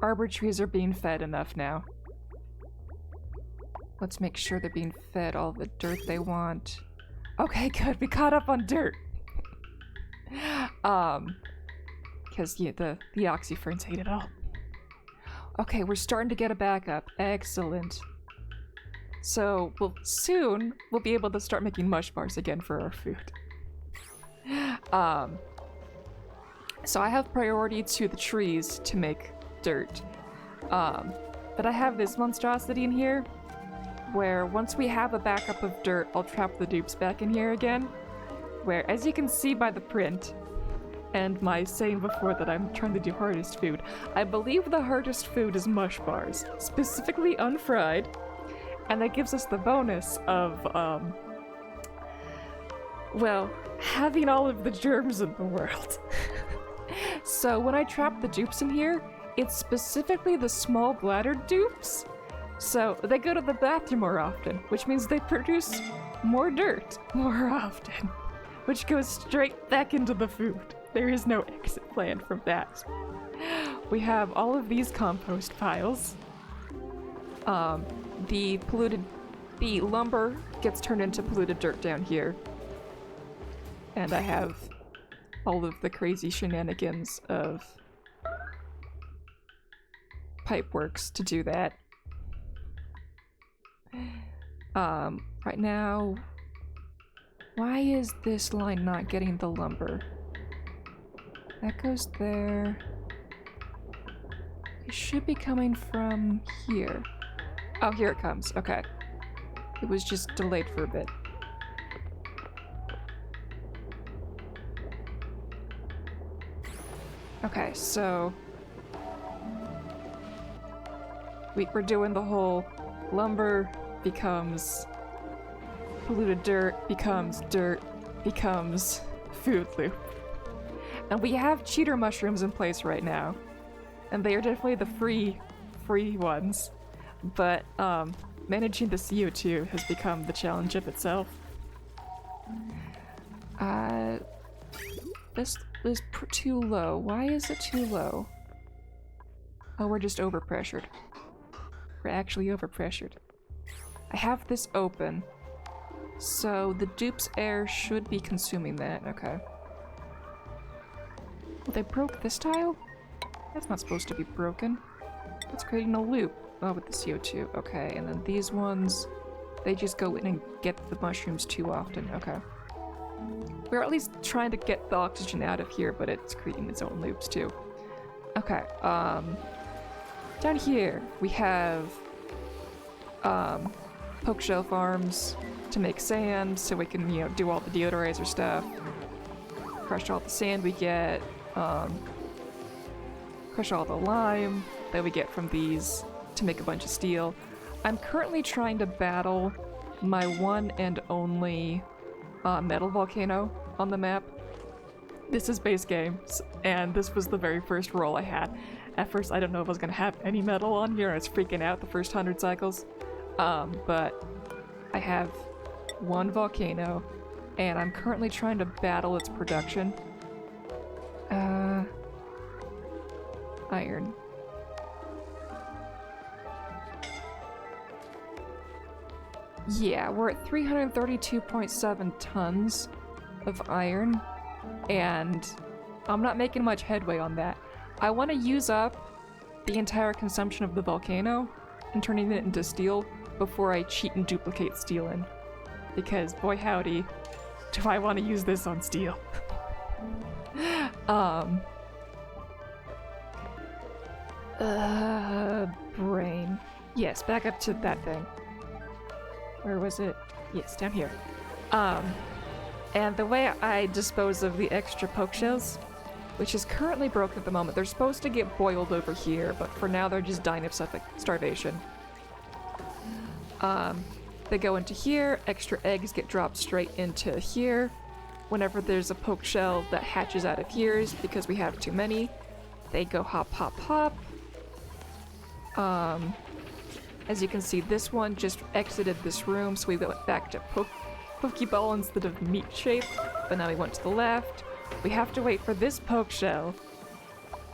arbor trees are being fed enough now. Let's make sure they're being fed all the dirt they want. Okay, good. We caught up on dirt. Because yeah, the oxyferns hate it all. Okay, we're starting to get a backup. Excellent. So, soon we'll be able to start making mush bars again for our food. So I have priority to the trees to make dirt. But I have this monstrosity in here where once we have a backup of dirt, I'll trap the dupes back in here again. Where, as you can see by the print, and my saying before that I'm trying to do hardest food, I believe the hardest food is mush bars, specifically unfried, and that gives us the bonus of, well, having all of the germs in the world. So when I trap the dupes in here, it's specifically the small bladdered dupes. So they go to the bathroom more often, which means they produce more dirt more often, which goes straight back into the food. There is no exit plan from that. We have all of these compost piles. The lumber gets turned into polluted dirt down here. And I have all of the crazy shenanigans of Pipeworks to do that. Right now, why is this line not getting the lumber? That goes there. It should be coming from here. Oh, here it comes. Okay. It was just delayed for a bit. Okay, so we're doing the whole lumber becomes polluted dirt, becomes food loop. And we have cheater mushrooms in place right now. And they are definitely the free ones. But managing the CO2 has become the challenge of itself. This is too low. Why is it too low? Oh, we're just overpressured. We're actually overpressured. I have this open. So the dupe's air should be consuming that. Okay. Well, they broke this tile? That's not supposed to be broken. It's creating a loop. Oh, with the CO2. Okay, and then these ones They just go in and get the mushrooms too often. Okay. We're at least trying to get the oxygen out of here, but it's creating its own loops too. Okay, down here we have poke shell farms to make sand so we can, you know, do all the deodorizer stuff. Crush all the sand we get, crush all the lime that we get from these to make a bunch of steel. I'm currently trying to battle my one and only metal volcano on the map. This is base game, and this was the very first roll I had. At first, I don't know if I was gonna have any metal on here. I was freaking out the first 100 cycles. But I have one volcano, and I'm currently trying to battle its production. Iron. Yeah, we're at 332.7 tons of iron, and I'm not making much headway on that. I want to use up the entire consumption of the volcano and turning it into steel before I cheat and duplicate steel in. Because, boy howdy, do I want to use this on steel. Brain. Yes, back up to that thing. Where was it? Yes, down here. And the way I dispose of the extra poke shells, which is currently broken at the moment, they're supposed to get boiled over here, but for now they're just dying of starvation. They go into here, extra eggs get dropped straight into here. Whenever there's a poke shell that hatches out of here, because we have too many, they go hop, hop, hop. As you can see, this one just exited this room, so we went back to Pokeball instead of meat shape, but now we went to the left. We have to wait for this poke shell,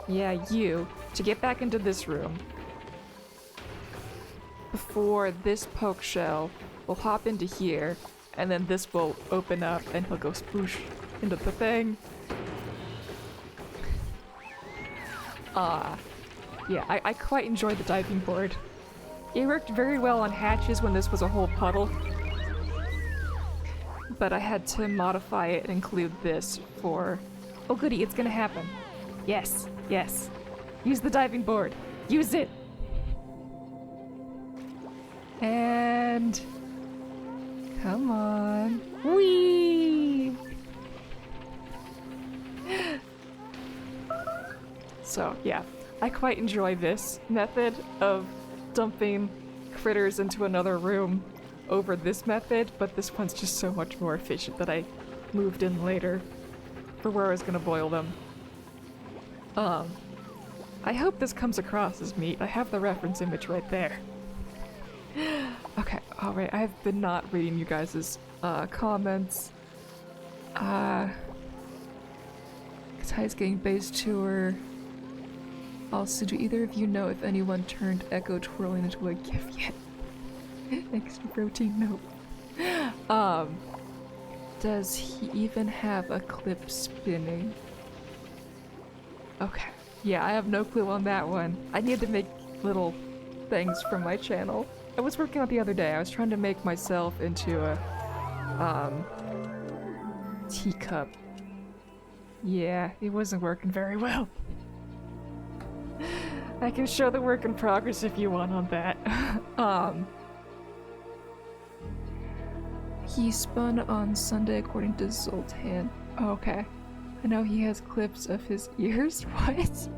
yeah, you, to get back into this room before this poke shell will hop into here, and then this will open up and he'll go sploosh into the thing. Yeah, I quite enjoyed the diving board. It worked very well on hatches when this was a whole puddle, but I had to modify it and include this for... Oh goody, it's gonna happen. Yes, yes. Use the diving board. Use it! And... Come on. Whee! So, yeah. I quite enjoy this method of dumping critters into another room over this method, but this one's just so much more efficient that I moved in later for where I was gonna boil them. I hope this comes across as meat. I have the reference image right there. Okay, alright, I've been not reading you guys' comments. Kai's getting base tour. Also, do either of you know if anyone turned Echo twirling into a GIF yet? Extra protein, nope. Does he even have a clip spinning? Okay. Yeah, I have no clue on that one. I need to make little things from my channel. I was working on it the other day. I was trying to make myself into a, teacup. Yeah, it wasn't working very well. I can show the work in progress if you want on that. He spun on Sunday according to Zoltan. Oh, okay. I know he has clips of his ears. What?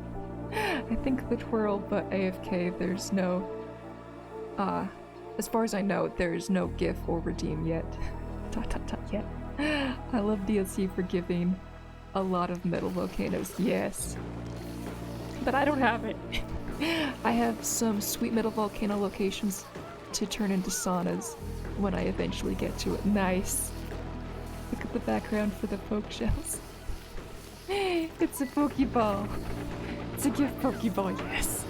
I think the twirl, but AFK, there's no... as far as I know, there's no GIF or redeem yet. Yet. I love DLC for giving a lot of metal volcanoes. Yes. But I don't have it. I have some sweet metal volcano locations to turn into saunas when I eventually get to it. Nice. Look at the background for the poke shells. It's a Pokeball. It's a gift Pokeball, yes.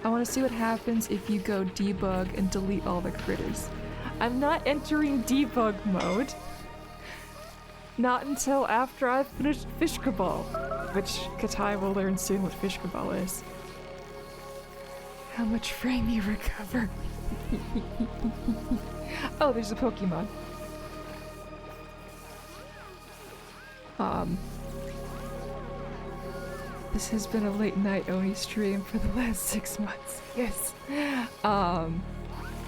I want to see what happens if you go debug and delete all the critters. I'm not entering debug mode. Not until after I've finished Fish Cabal, which Katai will learn soon what Fish Cabal is. How much frame you recover? Oh, there's a Pokemon. This has been a late night Oni stream for the last 6 months. Yes.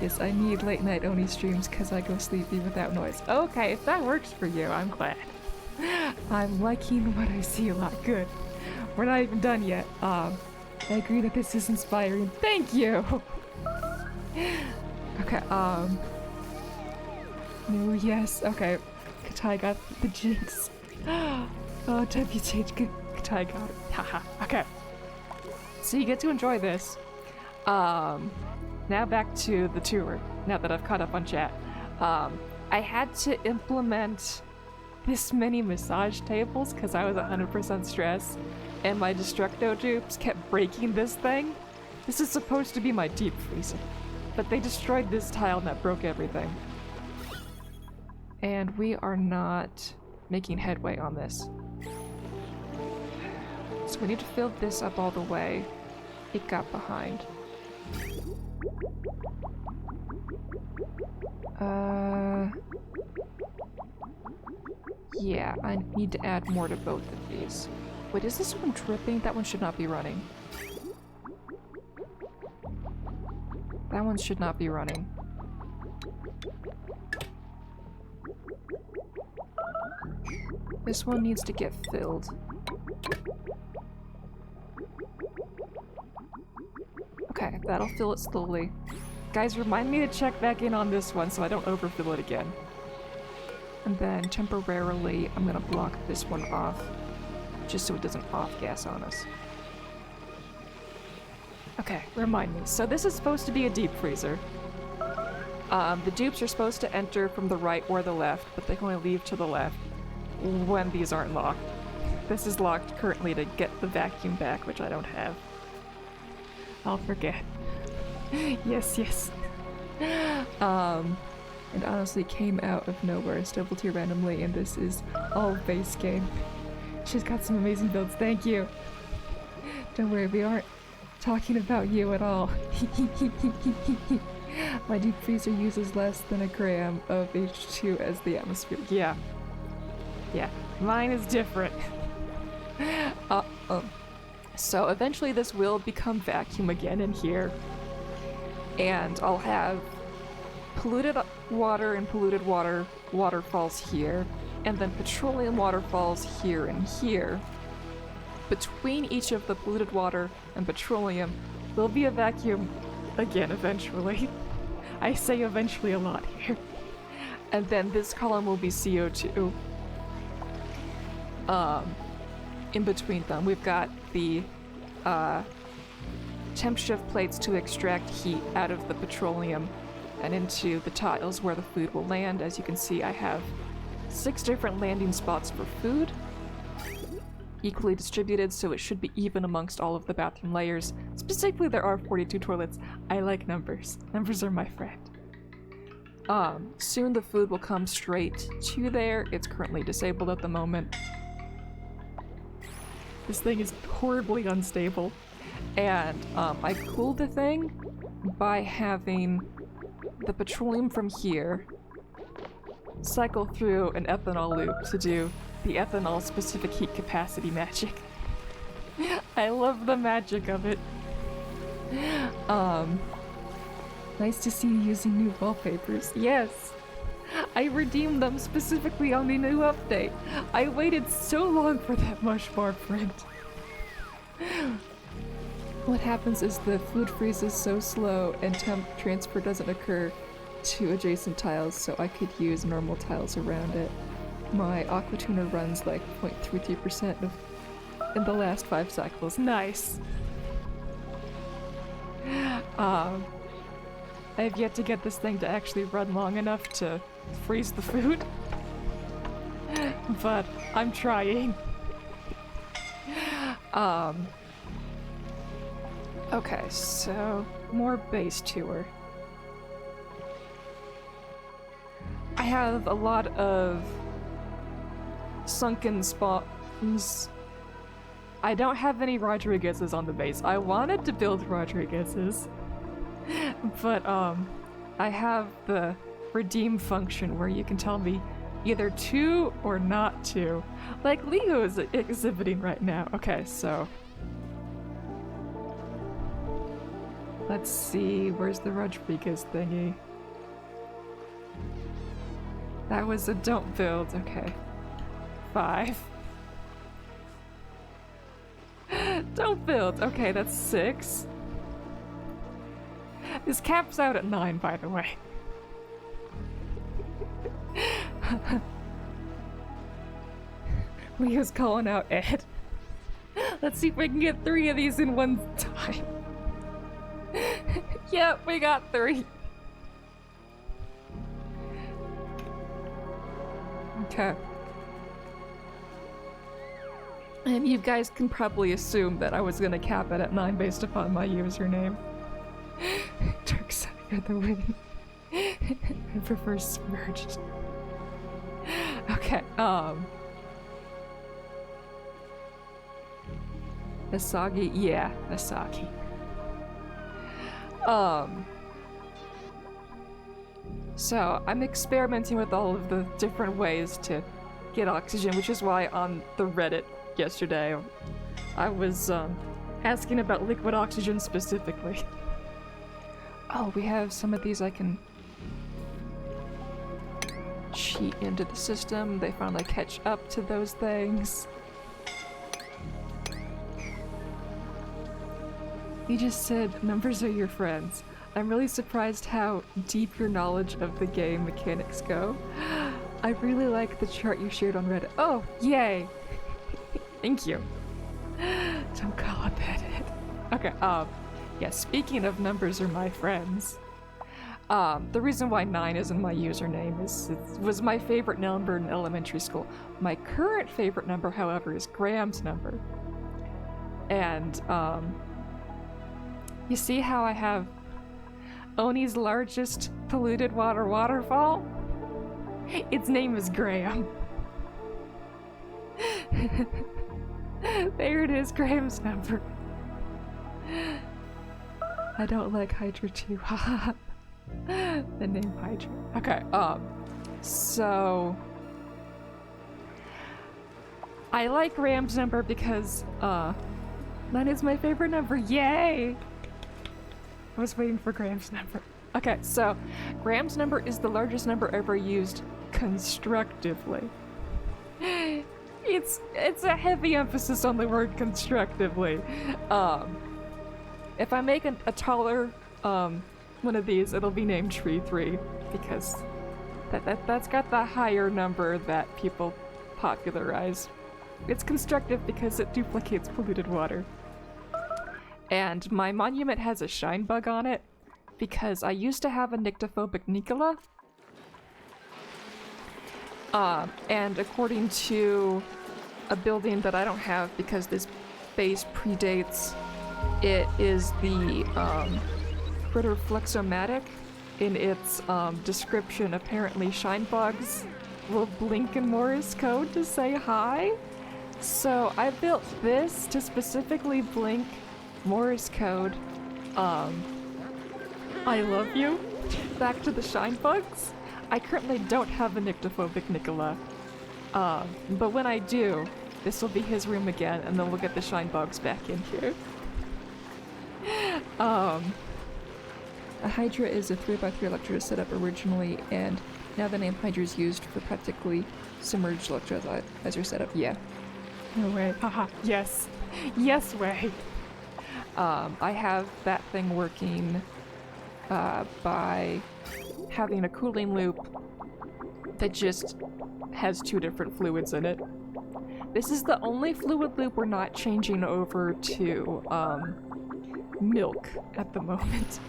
Yes, I need late night Oni streams because I go sleepy without noise. Okay, if that works for you, I'm glad. I'm liking what I see a lot. Good. We're not even done yet. I agree that this is inspiring. Thank you! Okay, no, yes, okay. Katai got the jinx. Oh, WTH, Katai got it. Haha, okay. So you get to enjoy this. Now back to the tour, now that I've caught up on chat. I had to implement this many massage tables because I was 100% stressed, and my Destructo dupes kept breaking this thing. This is supposed to be my deep freezer, but they destroyed this tile and that broke everything. And we are not making headway on this. So we need to fill this up all the way. It got behind. Yeah, I need to add more to both of these. Wait, is this one dripping? That one should not be running. That one should not be running. This one needs to get filled. Okay, that'll fill it slowly. Guys, remind me to check back in on this one so I don't overfill it again. And then temporarily, I'm gonna block this one off, just so it doesn't off-gas on us. Okay, remind me. So this is supposed to be a deep freezer. The dupes are supposed to enter from the right or the left, but they can only leave to the left when these aren't locked. This is locked currently to get the vacuum back, which I don't have. I'll forget. Yes, yes. And honestly came out of nowhere and stumbled here randomly, and this is all base game. She's got some amazing builds, thank you! Don't worry, we aren't talking about you at all. My deep freezer uses less than a gram of H2 as the atmosphere. Yeah. Yeah, mine is different. So eventually this will become vacuum again in here. And I'll have polluted water and polluted water waterfalls here, and then petroleum waterfalls here and here. Between each of the polluted water and petroleum, there'll be a vacuum again eventually. I say eventually a lot here. And then this column will be CO2. In between them, we've got the temp shift plates to extract heat out of the petroleum and into the tiles where the food will land. As you can see, I have 6 different landing spots for food, equally distributed, so it should be even amongst all of the bathroom layers. Specifically, there are 42 toilets. I like numbers. Numbers are my friend. Soon the food will come straight to there. It's currently disabled at the moment. This thing is horribly unstable. And I cooled the thing by having the petroleum from here cycle through an ethanol loop to do the ethanol specific heat capacity magic. I love the magic of it. Nice to see you using new wallpapers. Yes! I redeemed them specifically on the new update. I waited so long for that Morbmore print. What happens is the food freezes so slow and temp transfer doesn't occur to adjacent tiles, so I could use normal tiles around it. My aqua tuner runs like 0.33% in the last 5 cycles. Nice! I have yet to get this thing to actually run long enough to freeze the food. But I'm trying. Okay, so more base tour. I have a lot of sunken spawns. I don't have any Rodriguez's on the base. I wanted to build Rodriguez's, but I have the redeem function where you can tell me either to or not to. Like Leo is exhibiting right now. Okay, so let's see, where's the Rodriguez thingy? That was a don't build, okay. 5. Don't build, okay, that's 6. This caps out at 9, by the way. Leo's calling out Ed. Let's see if we can get 3 of these in one time. Yep, we got 3. Okay. And you guys can probably assume that I was gonna cap it at 9 based upon my username. Dark side of the wind. I prefer submerged. Okay, Asagi, yeah, Asagi. So I'm experimenting with all of the different ways to get oxygen, which is why on the Reddit yesterday I was asking about liquid oxygen specifically. Oh, we have some of these I can cheat into the system. They finally catch up to those things. You just said numbers are your friends. I'm really surprised how deep your knowledge of the game mechanics go. I really like the chart you shared on Reddit. Oh, yay! Thank you. Don't call it that. Okay, yeah, speaking of numbers are my friends. The reason why 9 isn't my username is it was my favorite number in elementary school. My current favorite number, however, is Graham's number. And, you see how I have Oni's largest polluted water waterfall? Its name is Graham. There it is, Graham's number. I don't like Hydra too, haha. The name Hydra. Okay, so I like Graham's number because, that is my favorite number, yay! I was waiting for Graham's number. Okay, so Graham's number is the largest number ever used constructively. It's a heavy emphasis on the word constructively. If I make a taller one of these, it'll be named Tree 3 because that's got the higher number that people popularize. It's constructive because it duplicates polluted water. And my monument has a shine bug on it because I used to have a nyctophobic Nicola. And according to a building that I don't have because this base predates, it is the critter Flexomatic. In its description, apparently shine bugs will blink in Morse code to say hi. So I built this to specifically blink Morse code, I love you, back to the shine bugs. I currently don't have a nyctophobic Nicola, but when I do, this will be his room again, and then we'll get the shine bugs back in here. A Hydra is a 3x3 electrolyzer setup originally, and now the name Hydra is used for practically submerged electrolyzer setup. Yeah. No way. Haha. Yes. Yes way. I have that thing working by having a cooling loop that just has 2 different fluids in it. This is the only fluid loop we're not changing over to milk at the moment.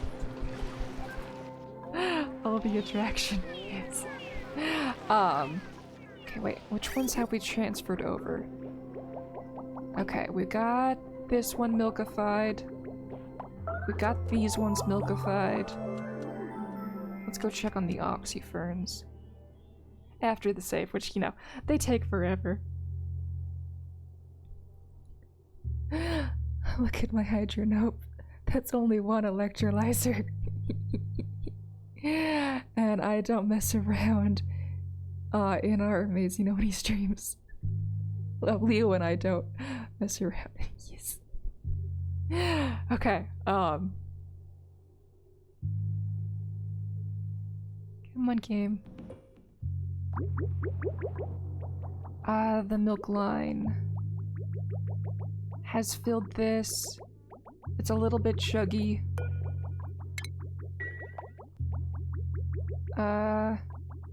All the attraction is. Okay, wait, which ones have we transferred over? Okay, we got this one milkified. We got these ones milkified. Let's go check on the oxyferns. After the save, which, you know, they take forever. Look at my Hydra. Nope. That's only one electrolyzer. And I don't mess around in our Amazing Oni streams. Leo and I don't mess around. Yes. Okay, come on, game. The milk line has filled this. It's a little bit chuggy.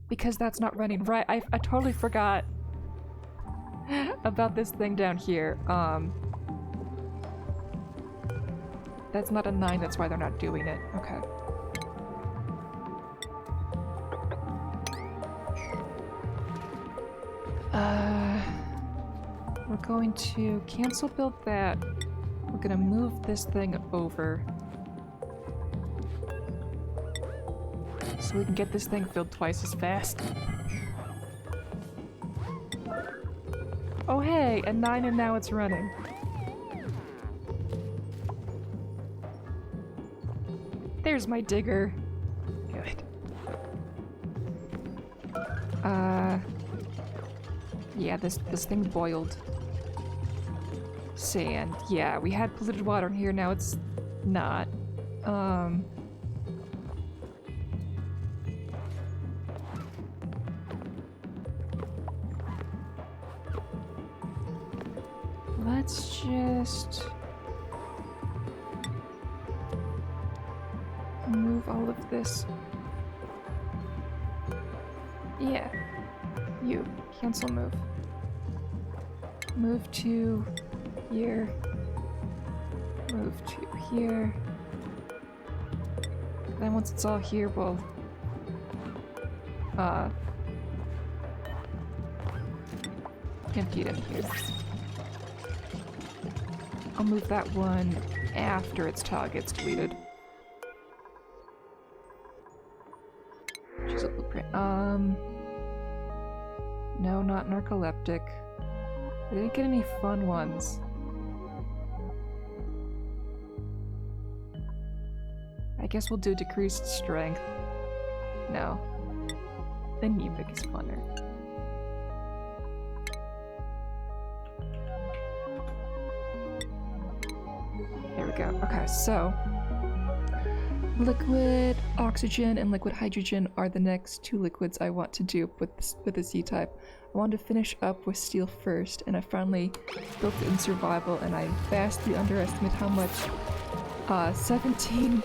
Because that's not running right. I totally forgot about this thing down here. That's not a 9, that's why they're not doing it. Okay. We're going to cancel build that. We're gonna move this thing over. So we can get this thing filled twice as fast. Oh hey, a 9 and now it's running. There's my digger. Good. Yeah, this thing boiled. Sand. Yeah, we had polluted water in here, now it's not. Let's just move all of this. Yeah. You. Cancel move. Move to here. Move to here. Then once it's all here, we'll empty it in here. I'll move that one after its tog gets deleted. She's a blueprint. No, not narcoleptic. I didn't get any fun ones. I guess we'll do decreased strength. No. Anemic is funner. There we go. Okay, so liquid oxygen and liquid hydrogen are the next two liquids I want to do with the C-type. I want to finish up with steel first, and I finally built it in survival, and I vastly underestimate how much 17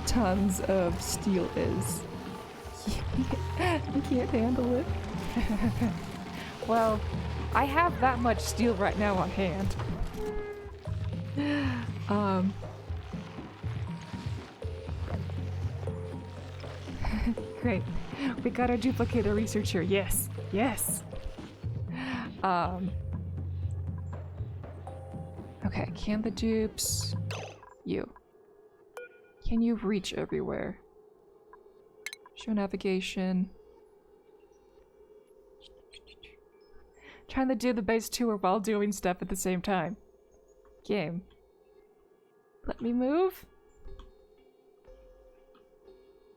tons of steel is. You can't handle it. Well, I have that much steel right now on hand. Great. We got our duplicator researcher. Yes. Yes. Okay, can the dupes... You. Can you reach everywhere? Show navigation. Trying to do the base tour while doing stuff at the same time. Game. Let me move?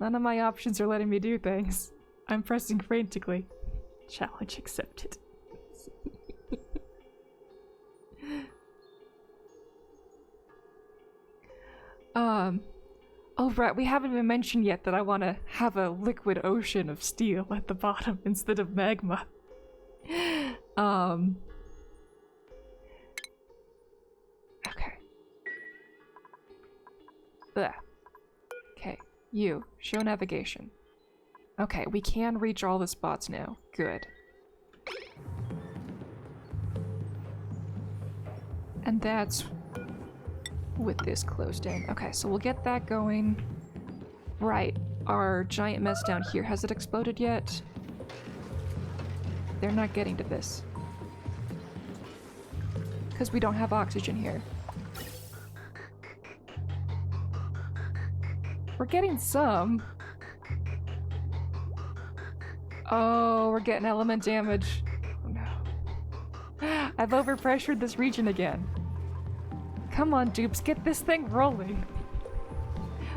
None of my options are letting me do things. I'm pressing frantically. Challenge accepted. Oh right, we haven't even mentioned yet that I want to have a liquid ocean of steel at the bottom instead of magma. Okay. Ugh. Okay, you. Show navigation. Okay, we can reach all the spots now. Good. And that's with this closed in. Okay, so we'll get that going. Right, our giant mess down here, has it exploded yet? They're not getting to this. Because we don't have oxygen here. We're getting some. Oh, we're getting element damage. Oh no. I've overpressured this region again. Come on, dupes, get this thing rolling.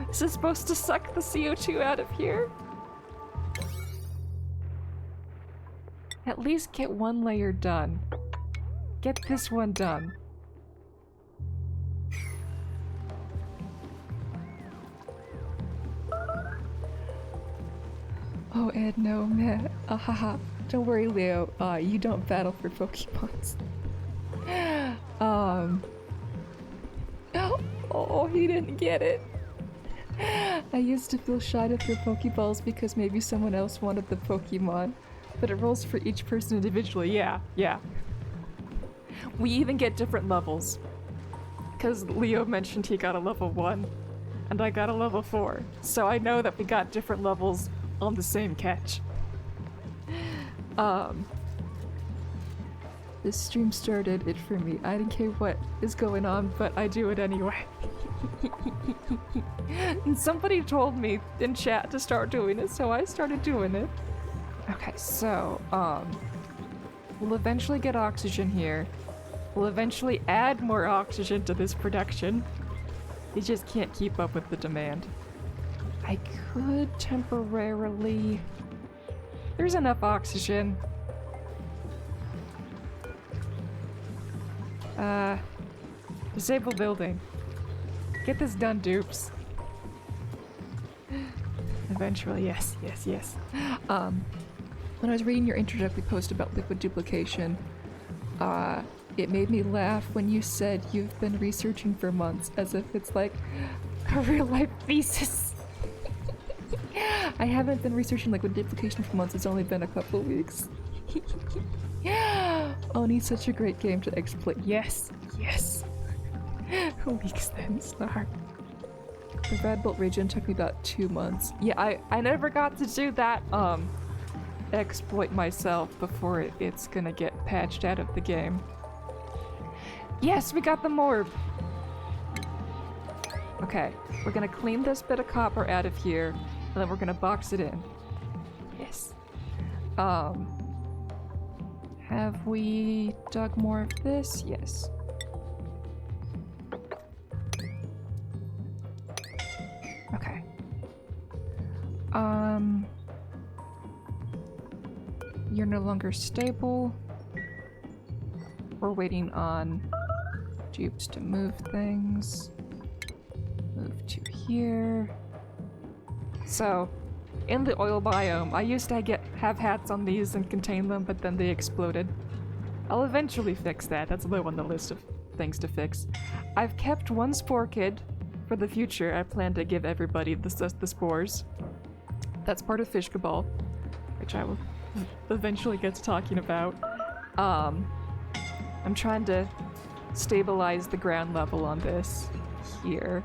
Is this supposed to suck the CO2 out of here? At least get one layer done. Get this one done. Oh, Ed, no, man. Haha. Don't worry, Leo. You don't battle for Pokemons. Oh, he didn't get it. I used to feel shy to throw Pokeballs because maybe someone else wanted the Pokemon. But it rolls for each person individually. Yeah. We even get different levels. Because Leo mentioned he got a level 1. And I got a level 4. So I know that we got different levels on the same catch. This stream started it for me. I didn't care what is going on, but I do it anyway. And somebody told me in chat to start doing it, so I started doing it. Okay, so, we'll eventually get oxygen here. We'll eventually add more oxygen to this production. You just can't keep up with the demand. I could temporarily... There's enough oxygen. Disable building. Get this done, dupes. Eventually, yes. When I was reading your introductory post about liquid duplication, it made me laugh when you said you've been researching for months, as if it's like a real-life thesis. I haven't been researching liquid duplication for months, it's only been a couple weeks. Oni's such a great game to exploit. Yes. Weeks then, Star. The Red Bolt region took me about 2 months. Yeah, I never got to do that, exploit myself before it's gonna get patched out of the game. Yes, we got the Morb! Okay, we're gonna clean this bit of copper out of here, and then we're gonna box it in. Yes. Have we dug more of this? Yes. Okay. You're no longer stable. We're waiting on dupes to move things. Move to here. So, in the oil biome, I used to have hats on these and contain them, but then they exploded. I'll eventually fix that. That's low on the list of things to fix. I've kept one spore kid for the future. I plan to give everybody the spores. That's part of Fish Cabal, which I will eventually get to talking about. I'm trying to stabilize the ground level on this here.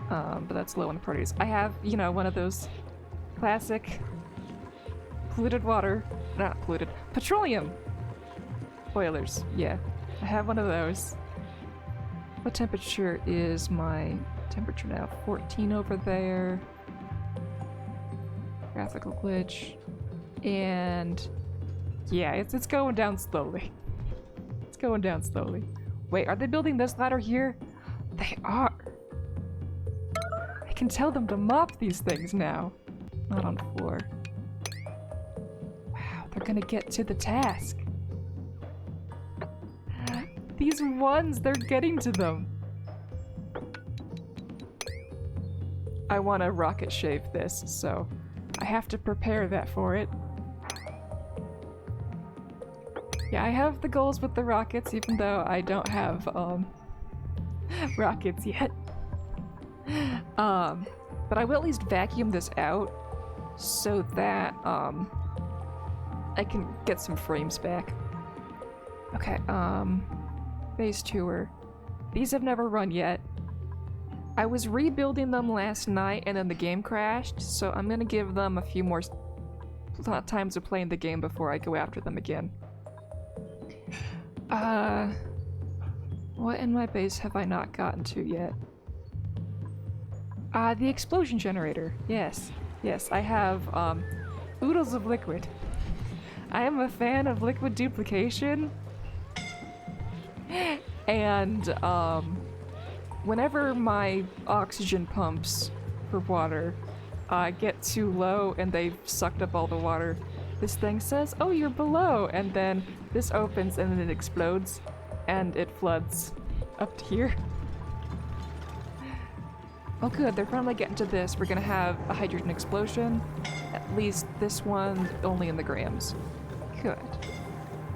But that's low on the priorities. I have, you know, one of those classic polluted water, not polluted, petroleum boilers. Yeah, I have one of those. What temperature is my temperature now? 14 over there. Graphical glitch. And yeah, it's going down slowly. It's going down slowly. Wait, are they building this ladder here? They are. I can tell them to mop these things now. Not on floor. Wow, they're gonna get to the task. These ones, they're getting to them. I want to rocket shave this, so I have to prepare that for it. Yeah, I have the goals with the rockets, even though I don't have, rockets yet. But I will at least vacuum this out so that, I can get some frames back. Okay, Phase Tour. These have never run yet. I was rebuilding them last night and then the game crashed, so I'm gonna give them a few more times of playing the game before I go after them again. What in my base have I not gotten to yet? The explosion generator. Yes. Yes, I have, oodles of liquid. I am a fan of liquid duplication. And, whenever my oxygen pumps for water get too low and they've sucked up all the water, this thing says, oh, you're below, and then this opens and then it explodes and it floods up to here. Oh good, they're finally getting to this. We're gonna have a hydrogen explosion. At least this one only in the grams. Good.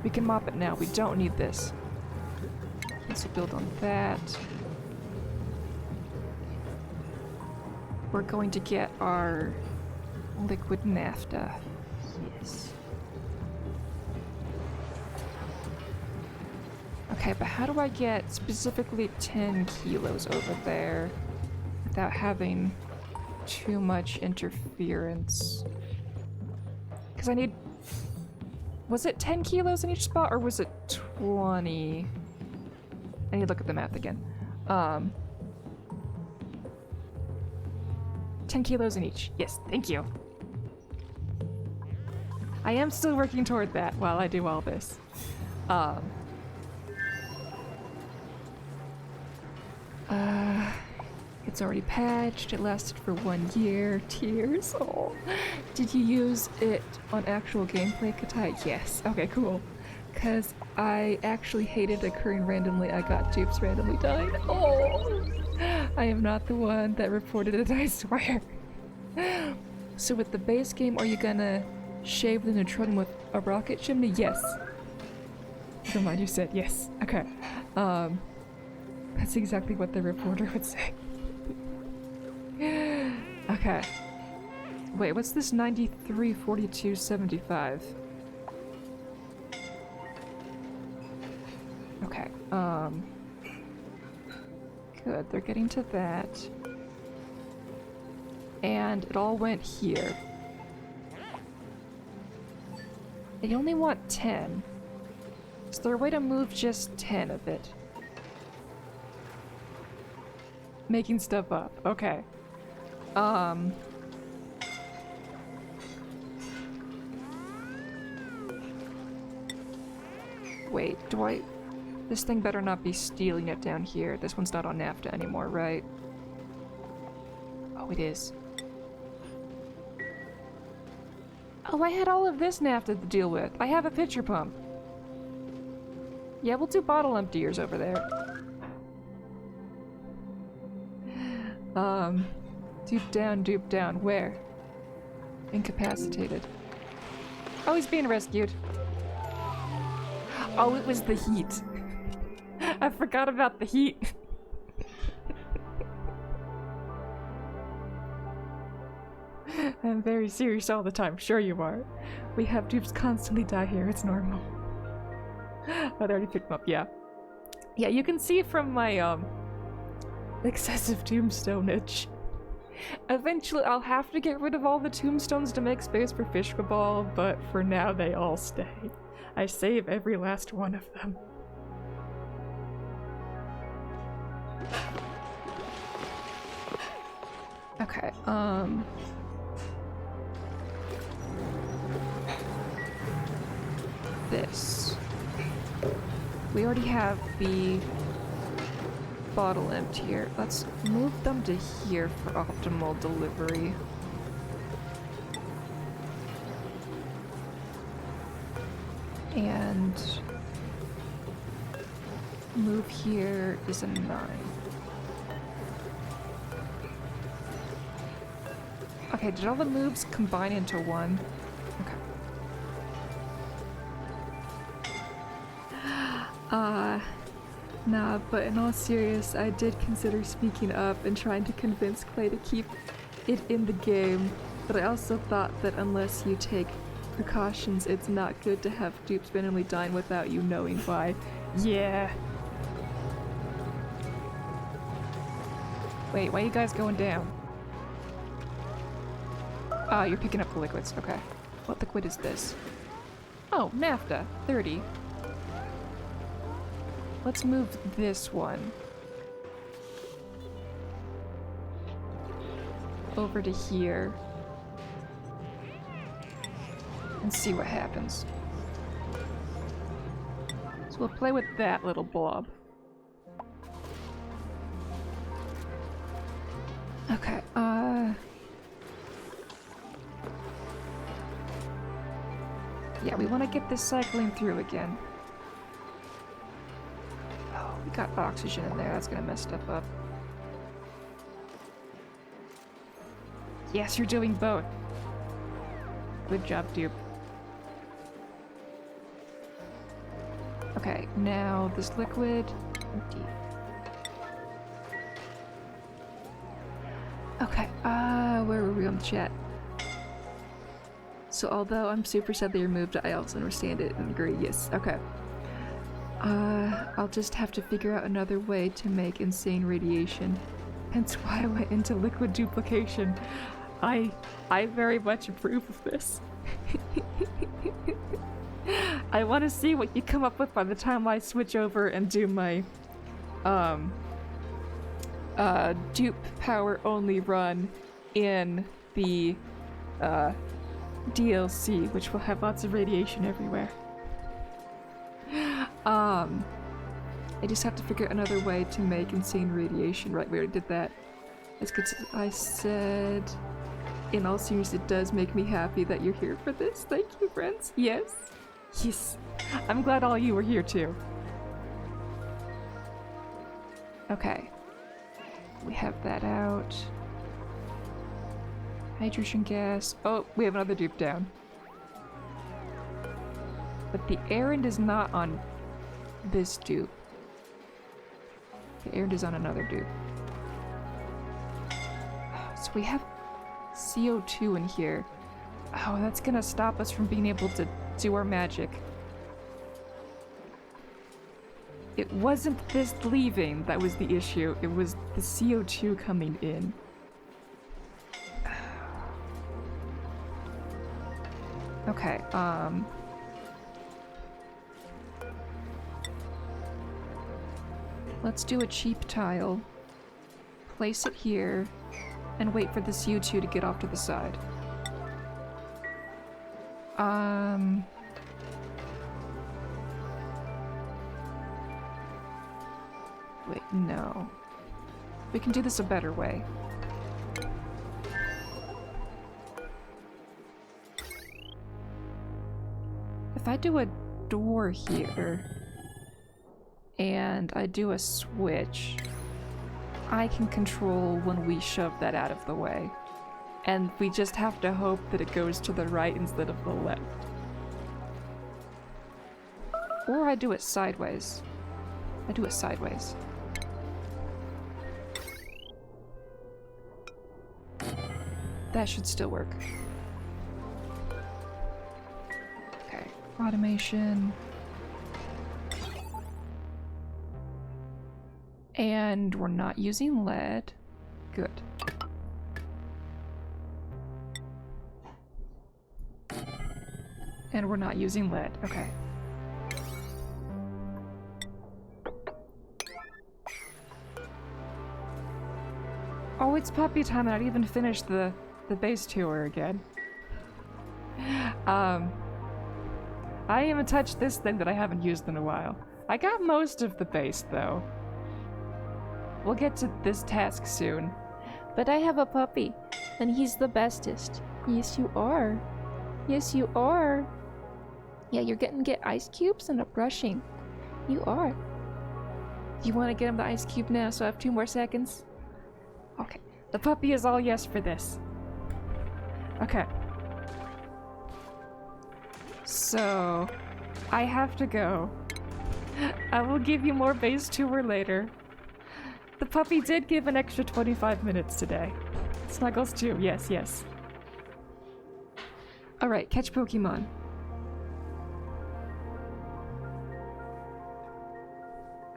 We can mop it now, we don't need this. This will build on that. We're going to get our liquid naphtha. Yes. Okay, but how do I get specifically 10 kilos over there without having too much interference? Because I need... Was it 10 kilos in each spot, or was it 20? I need to look at the math again. 10 kilos in each. Yes, thank you. I am still working toward that while I do all this. It's already patched. It lasted for 1 year. Tears. Oh. Did you use it on actual gameplay, Katai? Yes. Okay, cool. Because I actually hated occurring randomly. I got dupes randomly died. Oh! I am not the one that reported it, I swear. So with the base game, are you gonna shave the neutronium with a rocket chimney? Yes. Never mind, you said yes. Okay. That's exactly what the reporter would say. Okay. Wait, what's this 93, 42, 75? Okay, good, they're getting to that. And it all went here. They only want 10. Is there a way to move just 10 of it? Making stuff up, okay. Wait, do I... This thing better not be stealing it down here. This one's not on naphtha anymore, right? Oh, it is. Oh, I had all of this naphtha to deal with. I have a pitcher pump. Yeah, we'll do bottle emptiers over there. Dupe down. Where? Incapacitated. Oh, he's being rescued. Oh, it was the heat. I forgot about the heat. I'm very serious all the time. Sure you are. We have dupes constantly die here. It's normal. Oh, they already picked them up. Yeah. Yeah, you can see from my, excessive tombstoneage. Eventually, I'll have to get rid of all the tombstones to make space for fish cabal, but for now, they all stay. I save every last one of them. Okay, this. We already have the bottle empty here. Let's move them to here for optimal delivery. And move here is a 9. Okay, did all the moves combine into one? Okay. Nah, but in all seriousness, I did consider speaking up and trying to convince Clay to keep it in the game, but I also thought that unless you take precautions, it's not good to have dupes randomly dying without you knowing why. Yeah. Wait, why are you guys going down? Ah, you're picking up the liquids. Okay. What liquid is this? Oh, naphtha. 30. Let's move this one over to here and see what happens. So we'll play with that little blob. Okay, yeah, we want to get this cycling through again. Oh, we got oxygen in there. That's gonna mess stuff up. Yes, you're doing both. Good job, dupe. Okay, now this liquid. Empty. Okay, where were we on the chat? So although I'm super sad they removed it, I also understand it and agree. Yes, okay. I'll just have to figure out another way to make insane radiation. Hence why I went into liquid duplication. I very much approve of this. I want to see what you come up with by the time I switch over and do my dupe power only run in the DLC, which will have lots of radiation everywhere. I just have to figure out another way to make insane radiation. Right, we already did that. Let's get to, I said, in all seriousness, it does make me happy that you're here for this. Thank you, friends. Yes. Yes. I'm glad all you were here too. Okay. We have that out. Hydrogen gas. Oh, we have another dupe down. But the errand is not on this dupe. The errand is on another dupe. So we have CO2 in here. Oh, that's gonna stop us from being able to do our magic. It wasn't this leaving that was the issue, it was the CO2 coming in. Okay, let's do a cheap tile. Place it here, and wait for the CO2 to get off to the side. Wait, no. We can do this a better way. If I do a door here, and I do a switch, I can control when we shove that out of the way. And we just have to hope that it goes to the right instead of the left. Or I do it sideways. I do it sideways. That should still work. Okay, automation. And we're not using lead. Good. And we're not using lead. Okay. Oh, it's puppy time and I didn't even finish the base tour again. I haven't touched this thing that I haven't used in a while. I got most of the base though. We'll get to this task soon. But I have a puppy, and he's the bestest. Yes, you are. Yes, you are. Yeah, you're getting ice cubes and a brushing. You are. You want to get him the ice cube now, so I have 2 more seconds? Okay. The puppy is all yes for this. Okay. So, I have to go. I will give you more base tour later. The puppy did give an extra 25 minutes today. Snuggles too, yes, yes. Alright, catch Pokemon.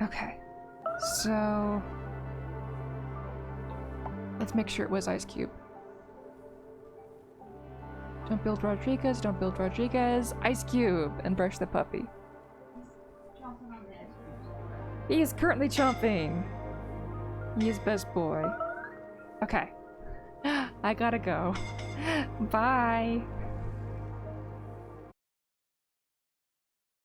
Okay. So... let's make sure it was Ice Cube. Don't build Rodriguez, don't build Rodriguez. Ice Cube! And brush the puppy. He is currently chomping! He is best boy. Okay. I gotta go. Bye!